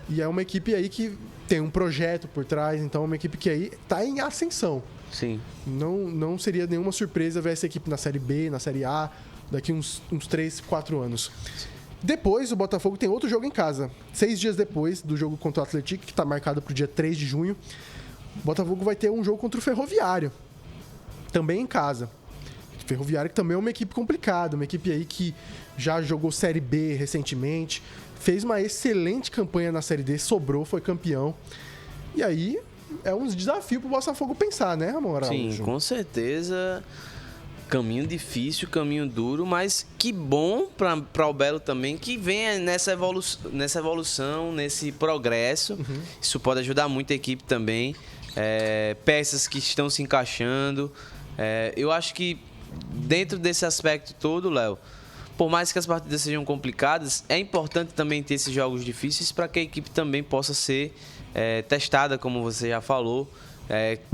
E é uma equipe aí que tem um projeto por trás. Então, é uma equipe que aí tá em ascensão. Sim. Não seria nenhuma surpresa ver essa equipe na Série B, na Série A, daqui uns 3, 4 anos. Depois, o Botafogo tem outro jogo em casa. 6 dias depois do jogo contra o Atlético, que está marcado para o dia 3 de junho, o Botafogo vai ter um jogo contra o Ferroviário, também em casa. O Ferroviário que também é uma equipe complicada, uma equipe aí que já jogou Série B recentemente, fez uma excelente campanha na Série D, sobrou, foi campeão. E aí é um desafio pro Botafogo pensar, né, Ramon Araújo? Sim, com certeza. Caminho difícil, caminho duro, mas que bom para o Belo também que venha nessa evolução, nesse progresso. Isso pode ajudar muito a equipe também. Peças que estão se encaixando. Eu acho que dentro desse aspecto todo, Léo, por mais que as partidas sejam complicadas, é importante também ter esses jogos difíceis para que a equipe também possa ser testada, como você já falou.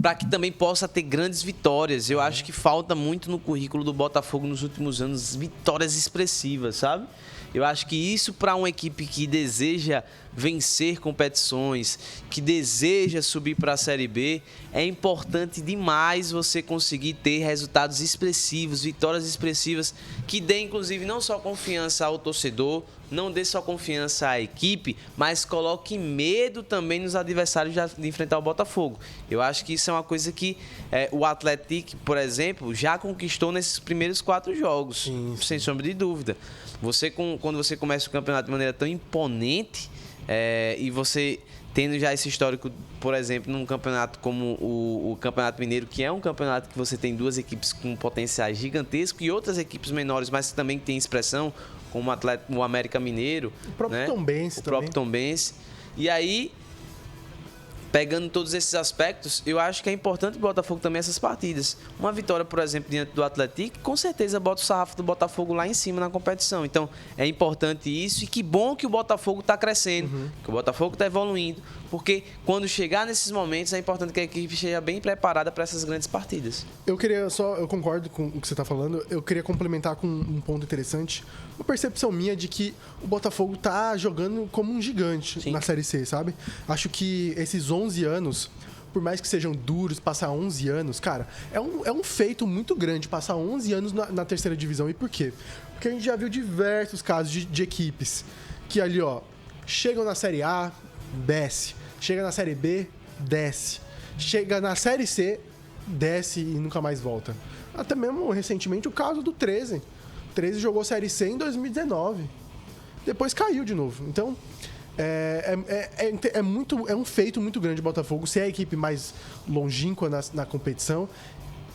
Para que também possa ter grandes vitórias. Eu acho que falta muito no currículo do Botafogo nos últimos anos vitórias expressivas, sabe? Eu acho que isso para uma equipe que deseja vencer competições, que deseja subir para a Série B, é importante demais você conseguir ter resultados expressivos, vitórias expressivas, que dê inclusive não só confiança ao torcedor, não dê só confiança à equipe, mas coloque medo também nos adversários de enfrentar o Botafogo. Eu acho que isso é uma coisa que o Atlético, por exemplo, já conquistou nesses primeiros 4 jogos, sem sombra de dúvida. Quando você começa o campeonato de maneira tão imponente, e você tendo já esse histórico, por exemplo, num campeonato como o Campeonato Mineiro, que é um campeonato que você tem 2 equipes com potenciais gigantescos e outras equipes menores, mas que também tem expressão, como o América Mineiro, o próprio Tombense também. O próprio Tombense. E aí, pegando todos esses aspectos, eu acho que é importante o Botafogo também essas partidas. Uma vitória, por exemplo, diante do Atlético, com certeza bota o sarrafo do Botafogo lá em cima na competição. Então, é importante isso e que bom que o Botafogo está crescendo, que o Botafogo está evoluindo, porque quando chegar nesses momentos é importante que a equipe esteja bem preparada para essas grandes partidas. Eu concordo com o que você está falando, eu queria complementar com um ponto interessante, uma percepção minha de que o Botafogo está jogando como um gigante na Série C, sabe? Acho que esses 11 anos, por mais que sejam duros, passar 11 anos, cara, é um feito muito grande passar 11 anos na terceira divisão. E por quê? Porque a gente já viu diversos casos de equipes que ali, chegam na Série A, desce. Chega na Série B, desce. Chega na Série C, desce e nunca mais volta. Até mesmo, recentemente, o caso do 13. O 13 jogou Série C em 2019. Depois caiu de novo. Então, é um feito muito grande o Botafogo ser a equipe mais longínqua na competição.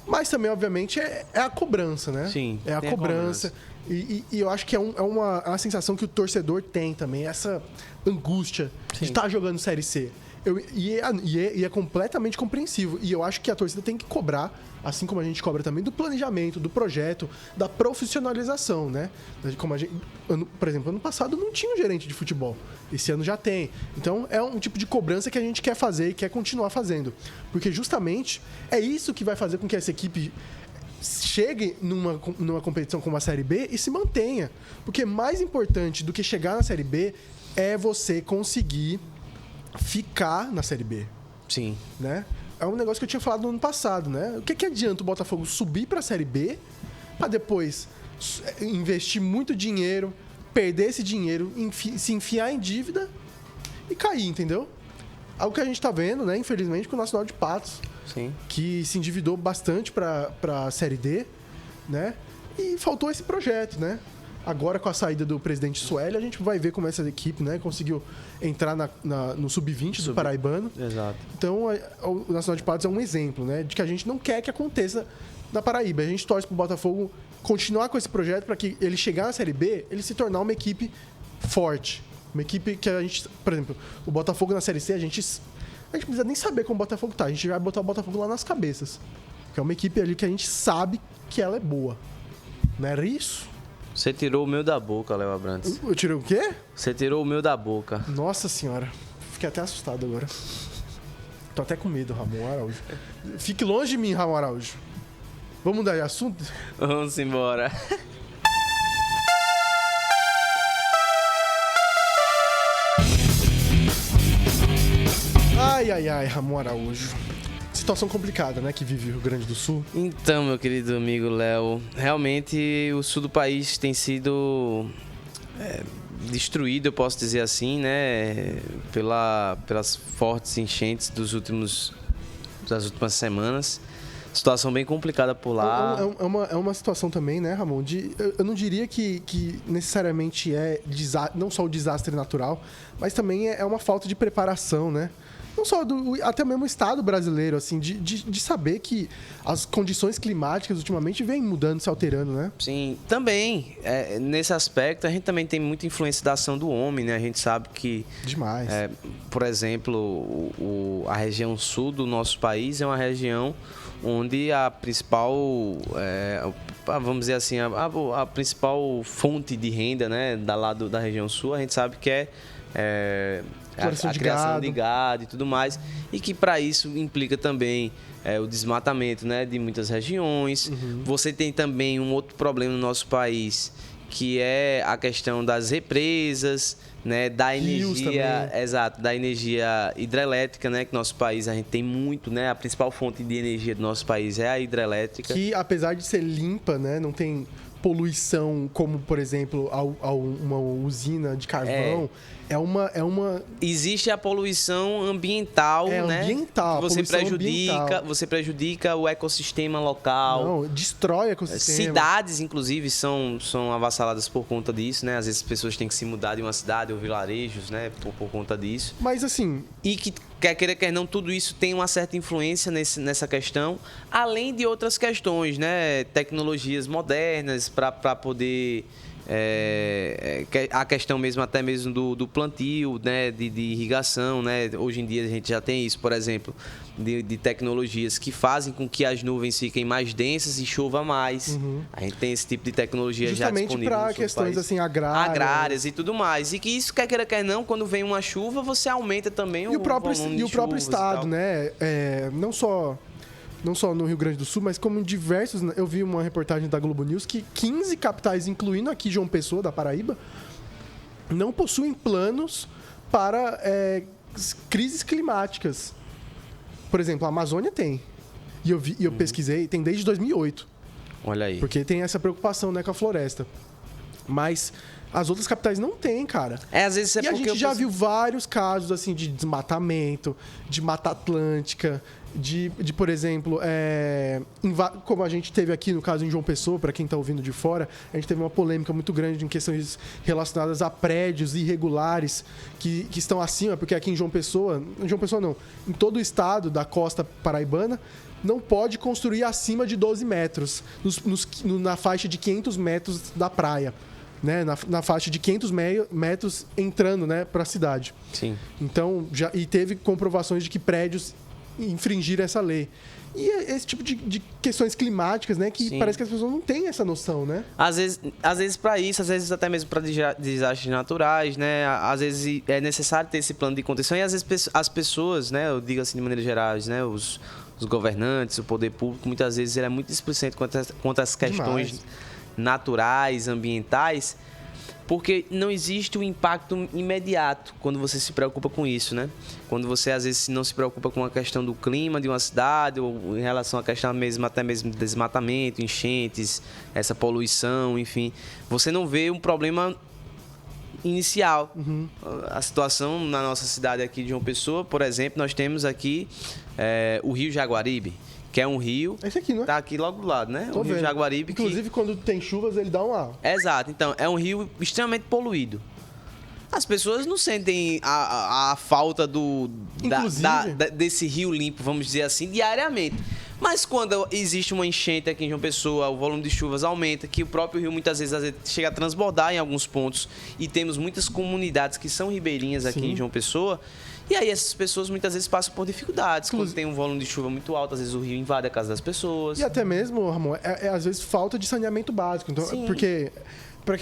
Mas também, obviamente, é a cobrança, né? Sim, é a cobrança. E eu acho que é uma sensação que o torcedor tem também, essa angústia de estar jogando Série C. E é completamente compreensível. E eu acho que a torcida tem que cobrar, assim como a gente cobra também, do planejamento, do projeto, da profissionalização, né? Como por exemplo, ano passado não tinha um gerente de futebol. Esse ano já tem. Então, é um tipo de cobrança que a gente quer fazer e quer continuar fazendo. Porque, justamente, é isso que vai fazer com que essa equipe chegue numa competição como a Série B e se mantenha. Porque mais importante do que chegar na Série B é você conseguir ficar na Série B. Sim. Né? É um negócio que eu tinha falado no ano passado, né? O que adianta o Botafogo subir para a Série B para depois investir muito dinheiro, perder esse dinheiro, se enfiar em dívida e cair, entendeu? Algo que a gente tá vendo, né? Infelizmente, com o Nacional de Patos. Sim. Que se endividou bastante para a Série D, né? E faltou esse projeto, né? Agora, com a saída do presidente Sueli, a gente vai ver como essa equipe, né, conseguiu entrar no Sub-20 do Paraibano. Exato. Então, o Nacional de Patos é um exemplo, né, de que a gente não quer que aconteça na Paraíba. A gente torce pro Botafogo continuar com esse projeto para que ele chegar na Série B, ele se tornar uma equipe forte. Uma equipe que a gente... Por exemplo, o Botafogo na Série C, a gente precisa nem saber como o Botafogo tá. A gente vai botar o Botafogo lá nas cabeças. Que é uma equipe ali que a gente sabe que ela é boa. Não era isso? Você tirou o meu da boca, Léo Abrantes. Eu tirei o quê? Você tirou o meu da boca. Nossa senhora. Fiquei até assustado agora. Tô até com medo, Ramon Araújo. Fique longe de mim, Ramon Araújo. Vamos mudar de assunto? Vamos embora. Ai, Ramon Araújo. Situação complicada, né, que vive o Rio Grande do Sul. Então, meu querido amigo Léo, realmente o sul do país tem sido destruído, eu posso dizer assim, né, pelas fortes enchentes das últimas semanas. situação bem complicada por lá. É uma situação também, né, Ramon? Eu não diria que necessariamente não só o desastre natural, mas também é uma falta de preparação, né? Não só até mesmo o Estado brasileiro, assim, de saber que as condições climáticas ultimamente vêm mudando, se alterando, né? Sim, também, nesse aspecto, a gente também tem muita influência da ação do homem, né? A gente sabe que... Demais. Por exemplo, a região sul do nosso país é uma região onde a principal, vamos dizer assim, a principal fonte de renda, né, da região sul, a gente sabe que é a criação de gado e tudo mais, e que para isso implica também o desmatamento, né, de muitas regiões. Você tem também um outro problema no nosso país, que é a questão das represas, né, da energia, da energia hidrelétrica, né, que nosso país a gente tem muito, né, a principal fonte de energia do nosso país é a hidrelétrica. Que apesar de ser limpa, né, não tem poluição como, por exemplo, uma usina de carvão. Existe a poluição ambiental, né? Ambiental. Você prejudica o ecossistema local. Não, destrói o ecossistema. Cidades, inclusive, são avassaladas por conta disso, né? Às vezes as pessoas têm que se mudar de uma cidade ou vilarejos, né? Por conta disso. Mas assim... E que, quer queira, quer não, tudo isso tem uma certa influência nessa questão, além de outras questões, né? Tecnologias modernas para poder... a questão mesmo, até mesmo do plantio, né, de irrigação, né? Hoje em dia a gente já tem isso, por exemplo, de tecnologias que fazem com que as nuvens fiquem mais densas e chova mais. A gente tem esse tipo de tecnologia já disponível. Justamente para questões assim agrárias e tudo mais. E que isso, quer queira, quer não, quando vem uma chuva, você aumenta também o volume de o próprio estado, né? Não só no Rio Grande do Sul, mas como em diversos... Eu vi uma reportagem da Globo News que 15 capitais, incluindo aqui João Pessoa, da Paraíba, não possuem planos para crises climáticas. Por exemplo, a Amazônia tem. E eu pesquisei, tem desde 2008. Olha aí. Porque tem essa preocupação, né, com a floresta. Mas as outras capitais não têm, cara. Às vezes a gente já viu vários casos, assim, de desmatamento, de Mata Atlântica, de por exemplo, como a gente teve aqui no caso em João Pessoa, para quem está ouvindo de fora, a gente teve uma polêmica muito grande em questões relacionadas a prédios irregulares que estão acima, porque aqui em João Pessoa não, em todo o estado da costa paraibana, não pode construir acima de 12 metros, na faixa de 500 metros da praia. Né, na faixa de 500 metros entrando, né, para a cidade. Sim. Então, teve comprovações de que prédios infringiram essa lei. E esse tipo de questões climáticas, né, que parece que as pessoas não têm essa noção, né? Às vezes para isso, às vezes até mesmo para desastres naturais, né? Às vezes é necessário ter esse plano de contenção e às vezes as pessoas, né, eu digo assim de maneira geral, né, os governantes, o poder público, muitas vezes ele é muito displicente quanto às questões naturais, ambientais, porque não existe um impacto imediato quando você se preocupa com isso, né? Quando você, às vezes, não se preocupa com a questão do clima de uma cidade ou em relação à questão até mesmo de desmatamento, enchentes, essa poluição, enfim. Você não vê um problema inicial. A situação na nossa cidade aqui de João Pessoa, por exemplo, nós temos aqui o Rio Jaguaribe, que é um rio... Esse aqui, não é? Tá aqui logo do lado, né? O Rio Jaguaribe. Inclusive, quando tem chuvas, ele dá uma... Exato. Então, é um rio extremamente poluído. As pessoas não sentem a falta desse rio limpo, vamos dizer assim, diariamente. Mas quando existe uma enchente aqui em João Pessoa, o volume de chuvas aumenta, que o próprio rio muitas vezes chega a transbordar em alguns pontos, e temos muitas comunidades que são ribeirinhas aqui em João Pessoa, e aí essas pessoas muitas vezes passam por dificuldades. Quando tem um volume de chuva muito alto, às vezes o rio invade a casa das pessoas. E até mesmo, Ramon, às vezes falta de saneamento básico. Então, porque,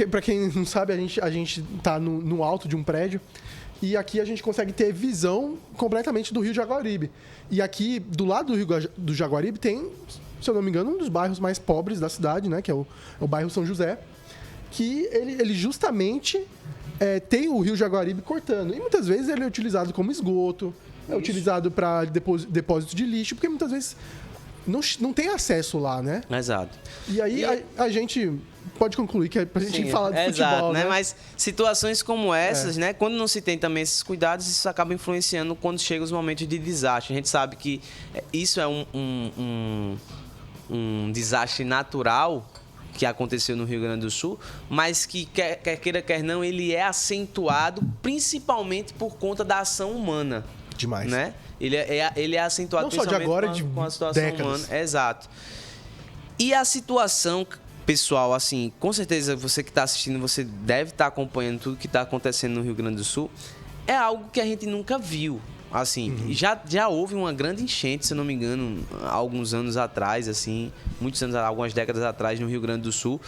para quem não sabe, a gente tá no alto de um prédio e aqui a gente consegue ter visão completamente do Rio Jaguaribe. E aqui, do lado do Rio do Jaguaribe, tem, se eu não me engano, um dos bairros mais pobres da cidade, né? Que é o bairro São José, que ele justamente... tem o Rio Jaguaribe cortando. E muitas vezes ele é utilizado como esgoto, utilizado para depósito de lixo, porque muitas vezes não tem acesso lá, né? Exato. E aí a gente pode concluir que a gente falar de futebol, né? Mas situações como essas, né? Quando não se tem também esses cuidados, isso acaba influenciando quando chegam os momentos de desastre. A gente sabe que isso é um desastre natural que aconteceu no Rio Grande do Sul, mas que, quer queira, quer não, ele é acentuado principalmente por conta da ação humana. Demais. Né? Ele é acentuado não só de principalmente agora, com a situação décadas. humana. Exato. E a situação, pessoal, assim, com certeza você que está assistindo, você deve estar acompanhando tudo que está acontecendo no Rio Grande do Sul. É algo que a gente nunca viu. Assim, já houve uma grande enchente, se não me engano, há alguns anos atrás, assim, muitos anos, algumas décadas atrás, no Rio Grande do Sul,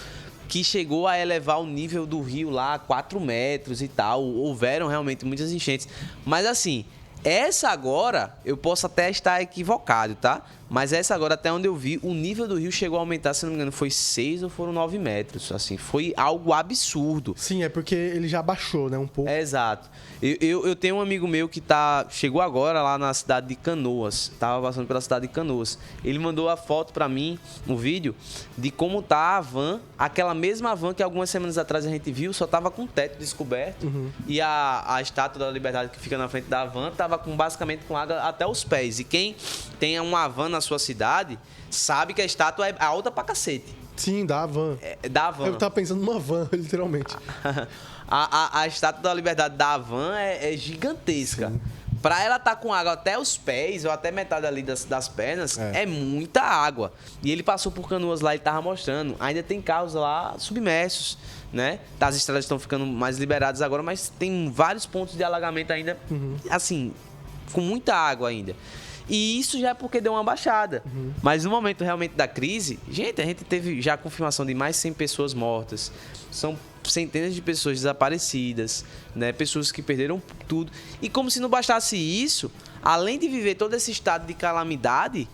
que chegou a elevar o nível do rio lá a 4 metros e tal. Houveram realmente muitas enchentes. Mas assim, essa agora, eu posso até estar equivocado, tá? Mas essa agora, até onde eu vi, o nível do rio chegou a aumentar, se não me engano, foi 6 ou foram 9 metros. Assim, foi algo absurdo. Sim, é porque ele já baixou, né, um pouco. Exato. Eu tenho um amigo meu que chegou agora lá na cidade de Canoas. Tava passando pela cidade de Canoas. Ele mandou a foto pra mim, um vídeo, de como tá a van. Aquela mesma van que algumas semanas atrás a gente viu, só tava com o teto descoberto. E a estátua da Liberdade que fica na frente da van tava basicamente com água até os pés. E quem tem uma van na sua cidade sabe que a estátua é alta pra cacete. Sim, da van. Da van. Eu tava pensando numa van, literalmente. A estátua da Liberdade da van é gigantesca. Sim. Pra ela estar com água até os pés, ou até metade ali das pernas, é muita água. E ele passou por Canoas lá e tava mostrando. Ainda tem carros lá submersos, né? As estradas estão ficando mais liberadas agora, mas tem vários pontos de alagamento ainda, assim, com muita água ainda. E isso já é porque deu uma baixada. Mas no momento realmente da crise, gente, a gente teve já a confirmação de mais 100 pessoas mortas. São centenas de pessoas desaparecidas, né? Pessoas que perderam tudo. E como se não bastasse isso, além de viver todo esse estado de calamidade,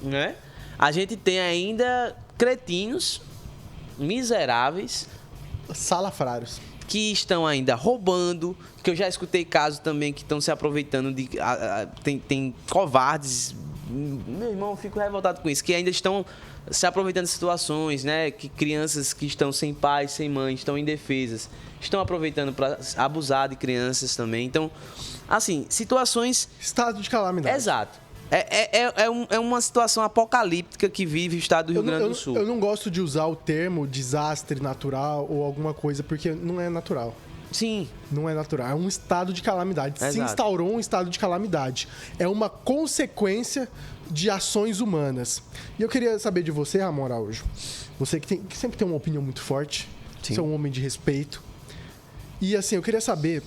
né? A gente tem ainda cretinos miseráveis, salafrários, que estão ainda roubando, que eu já escutei casos também que estão se aproveitando de... Tem covardes, meu irmão, eu fico revoltado com isso, que ainda estão se aproveitando de situações, né? Que crianças que estão sem pai, sem mãe, estão indefesas, estão aproveitando para abusar de crianças também. Então, assim, situações... Estado de calamidade. Exato. É uma situação apocalíptica que vive o estado do Rio Grande do Sul. Eu não gosto de usar o termo desastre natural ou alguma coisa, porque não é natural. Sim. Não é natural. É um estado de calamidade. Exato. Se instaurou um estado de calamidade. É uma consequência de ações humanas. E eu queria saber de você, Ramon Araújo. Você que sempre tem uma opinião muito forte. Sim. Você é um homem de respeito. E assim, eu queria saber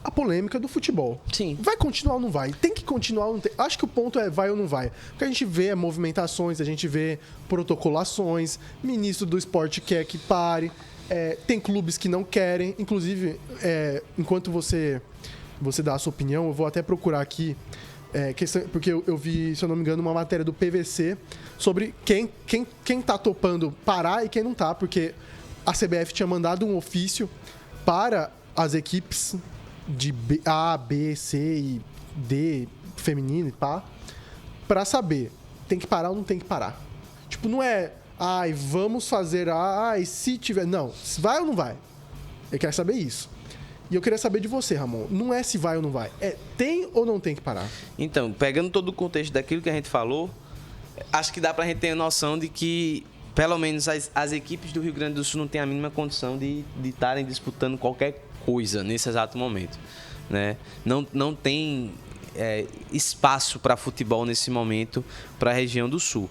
a polêmica do futebol. Sim. Vai continuar ou não vai? Tem que continuar ou não tem? Acho que o ponto é vai ou não vai. Porque a gente vê movimentações, a gente vê protocolações, ministro do esporte quer que pare, tem clubes que não querem. Inclusive, enquanto você dá a sua opinião, eu vou até procurar aqui, porque eu vi, se eu não me engano, uma matéria do PVC sobre quem tá topando parar e quem não tá, porque a CBF tinha mandado um ofício para as equipes de A, B, C e D, feminino e pá, pra saber, tem que parar ou não tem que parar. Tipo, não é, vamos fazer se tiver... Não, se vai ou não vai. Eu quero saber isso. E eu queria saber de você, Ramon. Não é se vai ou não vai, tem ou não tem que parar? Então, pegando todo o contexto daquilo que a gente falou, acho que dá pra gente ter a noção de que, pelo menos, as equipes do Rio Grande do Sul não têm a mínima condição de estarem disputando qualquer coisa nesse exato momento, né? Não tem espaço para futebol nesse momento para a região do Sul.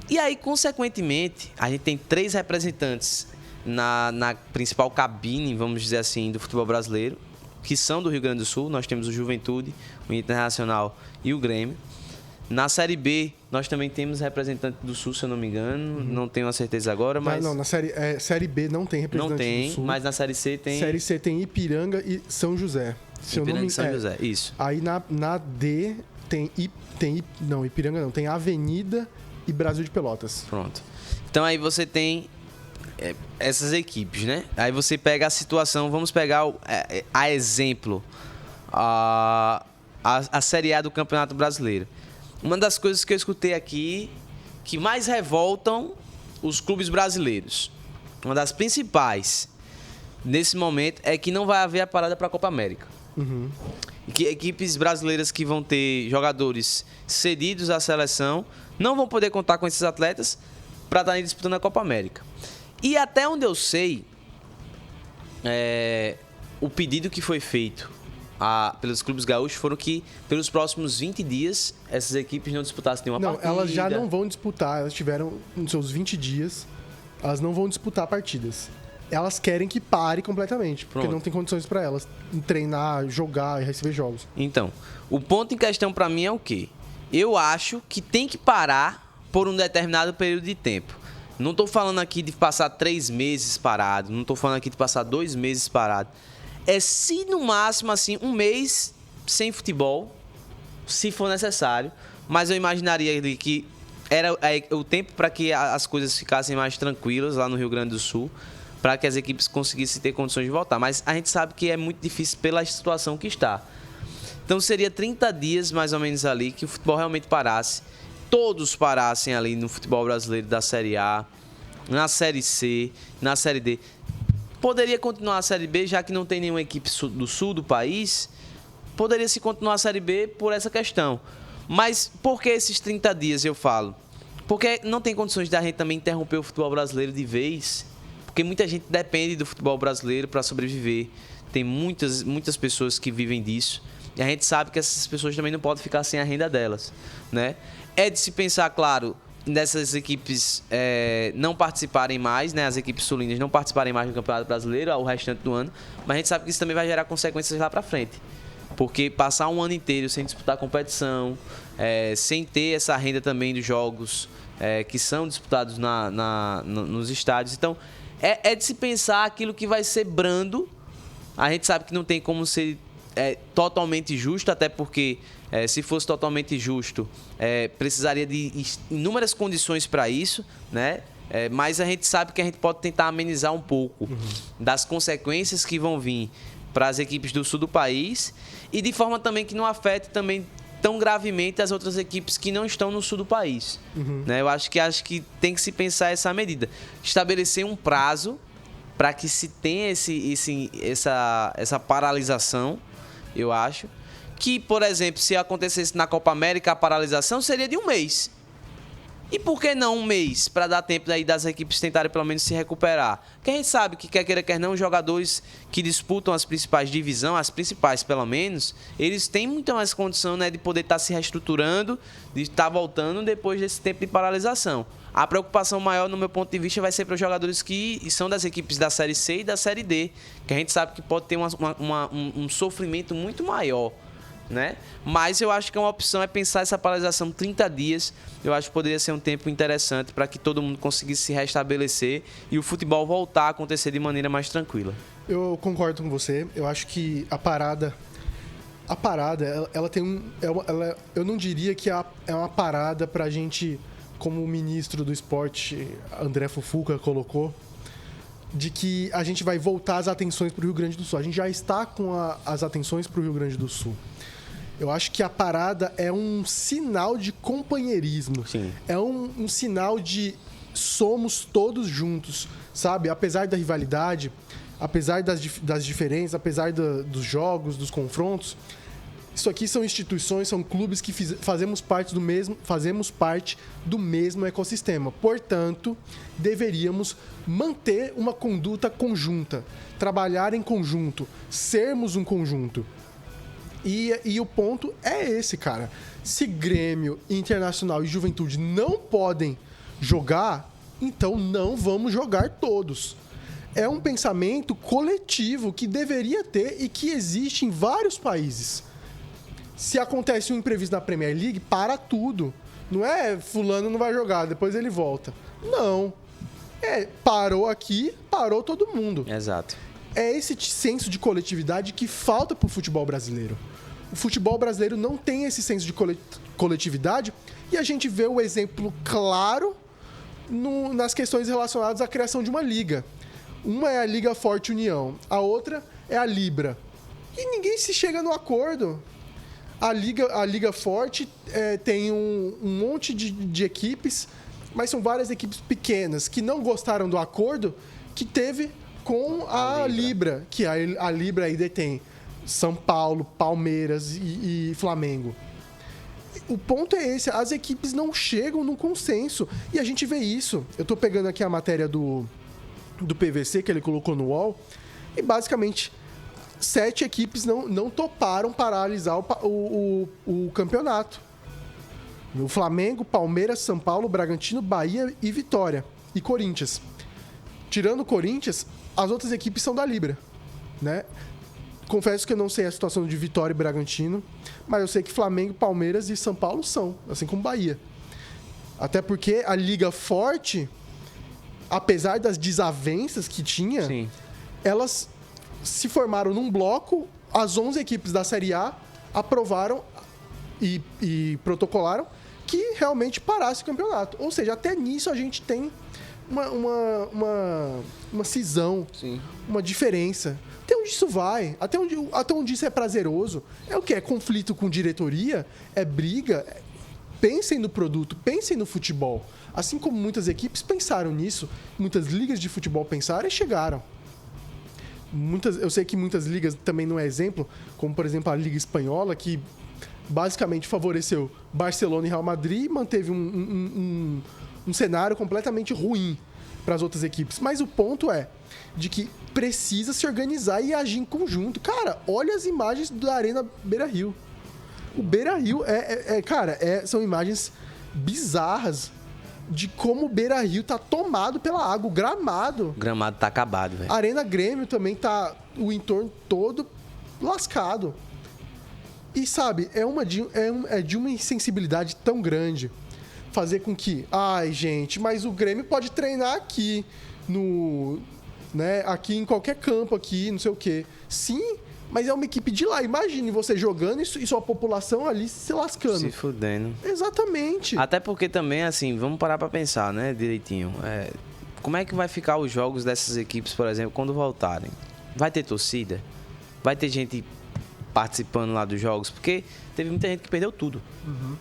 E aí, consequentemente, a gente tem 3 representantes na principal cabine, vamos dizer assim, do futebol brasileiro, que são do Rio Grande do Sul. Nós temos o Juventude, o Internacional e o Grêmio. Na Série B, nós também temos representante do Sul, se eu não me engano. Não tenho a certeza agora, mas... Não, na Série B não tem representante do Sul. Não tem, mas na Série C tem... Série C tem Ipiranga e São José. Ipiranga e São José, isso. Aí na D tem Ipiranga não, tem Avenida e Brasil de Pelotas. Pronto. Então aí você tem essas equipes, né? Aí você pega a situação, vamos pegar a exemplo, a Série A do Campeonato Brasileiro. Uma das coisas que eu escutei aqui que mais revoltam os clubes brasileiros, uma das principais nesse momento, é que não vai haver a parada para a Copa América. E que equipes brasileiras que vão ter jogadores cedidos à seleção não vão poder contar com esses atletas para estarem disputando a Copa América. E até onde eu sei, o pedido que foi feito pelos clubes gaúchos foram que, pelos próximos 20 dias, essas equipes não disputassem nenhuma partida. Não, elas já não vão disputar. Elas tiveram, nos seus 20 dias, elas não vão disputar partidas. Elas querem que pare completamente, porque não tem condições para elas treinar, jogar e receber jogos. Então, o ponto em questão para mim é o quê? Eu acho que tem que parar por um determinado período de tempo. Não estou falando aqui de passar 3 meses parado, não estou falando aqui de passar 2 meses parado. Se no máximo, assim, 1 mês sem futebol, se for necessário, mas eu imaginaria que era o tempo para que as coisas ficassem mais tranquilas lá no Rio Grande do Sul, para que as equipes conseguissem ter condições de voltar. Mas a gente sabe que é muito difícil pela situação que está. Então seria 30 dias, mais ou menos, ali, que o futebol realmente parasse. Todos parassem ali no futebol brasileiro da Série A, na Série C, na Série D. Poderia continuar a Série B, já que não tem nenhuma equipe do sul do país. Poderia se continuar a Série B por essa questão. Mas por que esses 30 dias, eu falo? Porque não tem condições da gente também interromper o futebol brasileiro de vez. Porque muita gente depende do futebol brasileiro para sobreviver. Tem muitas pessoas que vivem disso. E a gente sabe que essas pessoas também não podem ficar sem a renda delas, né? É de se pensar, claro, nessas equipes não participarem mais, né? As equipes sulinas não participarem mais do Campeonato Brasileiro ao restante do ano. Mas a gente sabe que isso também vai gerar consequências lá para frente. Porque passar um ano inteiro sem disputar competição, sem ter essa renda também dos jogos que são disputados nos estádios. Então, é de se pensar aquilo que vai ser brando. A gente sabe que não tem como ser totalmente justo, até porque se fosse totalmente justo, precisaria de inúmeras condições para isso, né? Mas a gente sabe que a gente pode tentar amenizar um pouco das consequências que vão vir para as equipes do sul do país e de forma também que não afete também tão gravemente as outras equipes que não estão no sul do país. Né? Eu acho que tem que se pensar essa medida. Estabelecer um prazo para que se tenha essa paralisação, eu acho. Que, por exemplo, se acontecesse na Copa América, a paralisação seria de 1 mês. E por que não 1 mês? Para dar tempo daí das equipes tentarem pelo menos se recuperar. Porque a gente sabe que, quer queira, quer não, os jogadores que disputam as principais divisões, as principais pelo menos, eles têm muita mais condição, né, de poder estar se reestruturando, de estar voltando depois desse tempo de paralisação. A preocupação maior, no meu ponto de vista, vai ser para os jogadores que são das equipes da Série C e da Série D, que a gente sabe que pode ter um sofrimento muito maior, né? Mas eu acho que uma opção é pensar essa paralisação 30 dias. Eu acho que poderia ser um tempo interessante para que todo mundo conseguisse se restabelecer e o futebol voltar a acontecer de maneira mais tranquila. Eu concordo com você. Eu acho que a parada, ela tem eu não diria que é uma parada pra gente, como o ministro do esporte, André Fufuca, colocou, de que a gente vai voltar as atenções para o Rio Grande do Sul. A gente já está com as atenções para o Rio Grande do Sul. Eu acho que a parada é um sinal de companheirismo. Sim. É um sinal de somos todos juntos, sabe? Apesar da rivalidade, apesar das diferenças, apesar dos jogos, dos confrontos, isso aqui são instituições, são clubes que fazemos parte do mesmo ecossistema. Portanto, deveríamos manter uma conduta conjunta, trabalhar em conjunto, sermos um conjunto. E o ponto é esse, cara. Se Grêmio, Internacional e Juventude não podem jogar, então não vamos jogar todos. É um pensamento coletivo que deveria ter e que existe em vários países. Se acontece um imprevisto na Premier League, para tudo. Não é fulano não vai jogar, depois ele volta. Não. Parou aqui, parou todo mundo. Exato. É esse senso de coletividade que falta pro futebol brasileiro. O futebol brasileiro não tem esse senso de coletividade e a gente vê o exemplo claro nas questões relacionadas à criação de uma liga. Uma é a Liga Forte União, a outra é a Libra. E ninguém se chega no acordo. A Liga Forte tem um monte de equipes, mas são várias equipes pequenas que não gostaram do acordo que teve com a Libra, que a Libra aí detém São Paulo, Palmeiras e Flamengo. O ponto é esse, as equipes não chegam no consenso. E a gente vê isso. Eu tô pegando aqui a matéria do PVC que ele colocou no UOL. E basicamente, 7 equipes não toparam paralisar o campeonato. O Flamengo, Palmeiras, São Paulo, Bragantino, Bahia e Vitória. E Corinthians. Tirando o Corinthians, as outras equipes são da Libra, né? Confesso que eu não sei a situação de Vitória e Bragantino, mas eu sei que Flamengo, Palmeiras e São Paulo são, assim como Bahia. Até porque a Liga Forte, apesar das desavenças que tinha, Sim. elas se formaram num bloco, as 11 equipes da Série A aprovaram e protocolaram que realmente parasse o campeonato. Ou seja, até nisso a gente tem uma cisão, Sim. uma diferença. Até onde isso vai? Até onde isso é prazeroso? É o quê? É conflito com diretoria? É briga? Pensem no produto, pensem no futebol. Assim como muitas equipes pensaram nisso, muitas ligas de futebol pensaram e chegaram. Eu sei que muitas ligas também não é exemplo, como por exemplo a Liga Espanhola, que basicamente favoreceu Barcelona e Real Madrid e manteve um cenário completamente ruim para as outras equipes. Mas o ponto é de que precisa se organizar e agir em conjunto. Cara, olha as imagens da Arena Beira-Rio. O Beira-Rio são imagens bizarras de como o Beira-Rio tá tomado pela água. O gramado. O gramado tá acabado, velho. A Arena Grêmio também tá o entorno todo lascado. E sabe, é de uma insensibilidade tão grande fazer com que, ai gente, mas o Grêmio pode treinar aqui aqui em qualquer campo aqui, não sei o quê. Sim, mas é uma equipe de lá. Imagine você jogando e sua população ali se lascando. Se fudendo. Exatamente. Até porque também, assim, vamos parar pra pensar, né, direitinho. Como é que vai ficar os jogos dessas equipes, por exemplo, quando voltarem? Vai ter torcida? Vai ter gente participando lá dos jogos? Porque teve muita gente que perdeu tudo,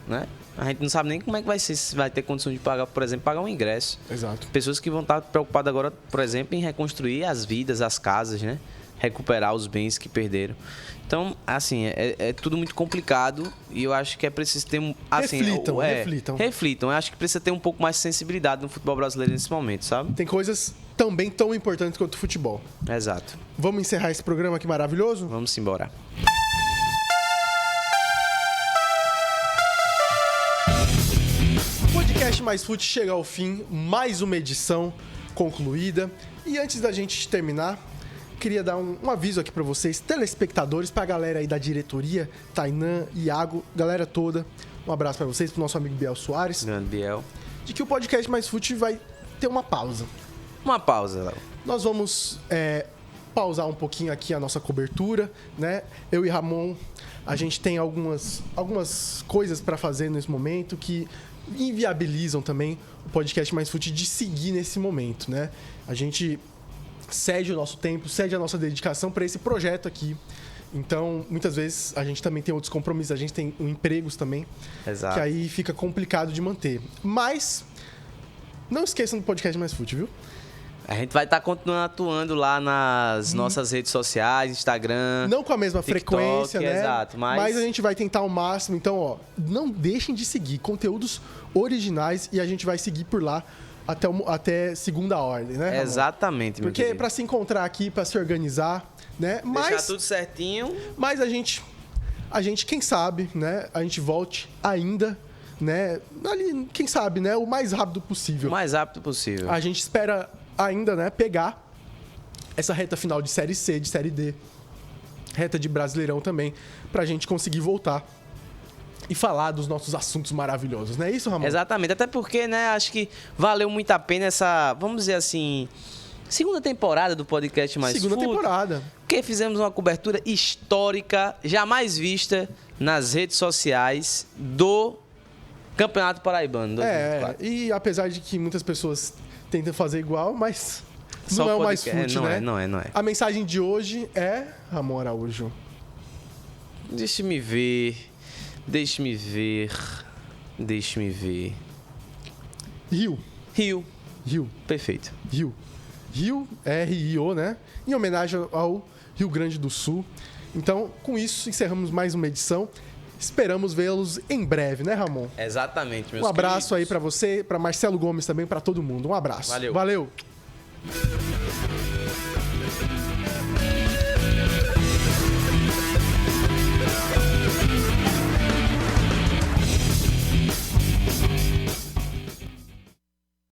né? A gente não sabe nem como é que vai ser, se vai ter condição de pagar, por exemplo, pagar um ingresso. Exato. Pessoas que vão estar preocupadas agora, por exemplo, em reconstruir as vidas, as casas, né? Recuperar os bens que perderam. Então, assim, é tudo muito complicado e eu acho que é preciso ter assim, reflitam. Eu acho que precisa ter um pouco mais de sensibilidade no futebol brasileiro nesse momento, sabe? Tem coisas também tão importantes quanto o futebol. Exato. Vamos encerrar esse programa aqui maravilhoso? Vamos embora. Podcast Mais Fute chega ao fim, mais uma edição concluída. E antes da gente terminar, queria dar um aviso aqui pra vocês, telespectadores, pra galera aí da diretoria, Tainan, Iago, galera toda. Um abraço pra vocês, pro nosso amigo Biel Soares. Grande Biel. De que o Podcast Mais Fute vai ter uma pausa. Uma pausa, Léo. Nós vamos pausar um pouquinho aqui a nossa cobertura, né? Eu e Ramon, a gente tem algumas coisas pra fazer nesse momento que inviabilizam também o Podcast Mais Fute de seguir nesse momento, né? A gente cede o nosso tempo, cede a nossa dedicação para esse projeto aqui. Então, muitas vezes, a gente também tem outros compromissos, a gente tem empregos também, Exato. que aí fica complicado de manter. Mas, não esqueçam do Podcast Mais Fute, viu? A gente vai estar continuando atuando lá nas nossas redes sociais, Instagram. Não com a mesma TikTok, frequência, né? Exato, mas a gente vai tentar ao máximo. Então, ó, não deixem de seguir conteúdos originais e a gente vai seguir por lá até segunda ordem, né, Ramon? Exatamente, meu Porque querido. para se encontrar aqui, para se organizar, né? Deixar tudo certinho. Mas a gente, quem sabe, né? A gente volte ainda, né? Ali, quem sabe, né? O mais rápido possível. O mais rápido possível. A gente espera ainda, né? Pegar essa reta final de Série C, de Série D, reta de Brasileirão também, pra gente conseguir voltar e falar dos nossos assuntos maravilhosos, não é isso, Ramon? Exatamente, até porque, né, acho que valeu muito a pena essa, vamos dizer assim, segunda temporada do Podcast Mais Segunda Fute, temporada. porque fizemos uma cobertura histórica, jamais vista nas redes sociais do Campeonato Paraibano 2024. E apesar de que muitas pessoas tentam fazer igual, mas Só não é o Mais podcast- Fute, né? Não é. A mensagem de hoje é, Ramon Araújo, Deixe-me ver. Rio. Rio, perfeito. Rio, R-I-O, né? Em homenagem ao Rio Grande do Sul. Então, com isso, encerramos mais uma edição. Esperamos vê-los em breve, né, Ramon? Exatamente, meus Um abraço queridos. aí pra você, pra Marcelo Gomes também, pra todo mundo. Um abraço. Valeu. Valeu.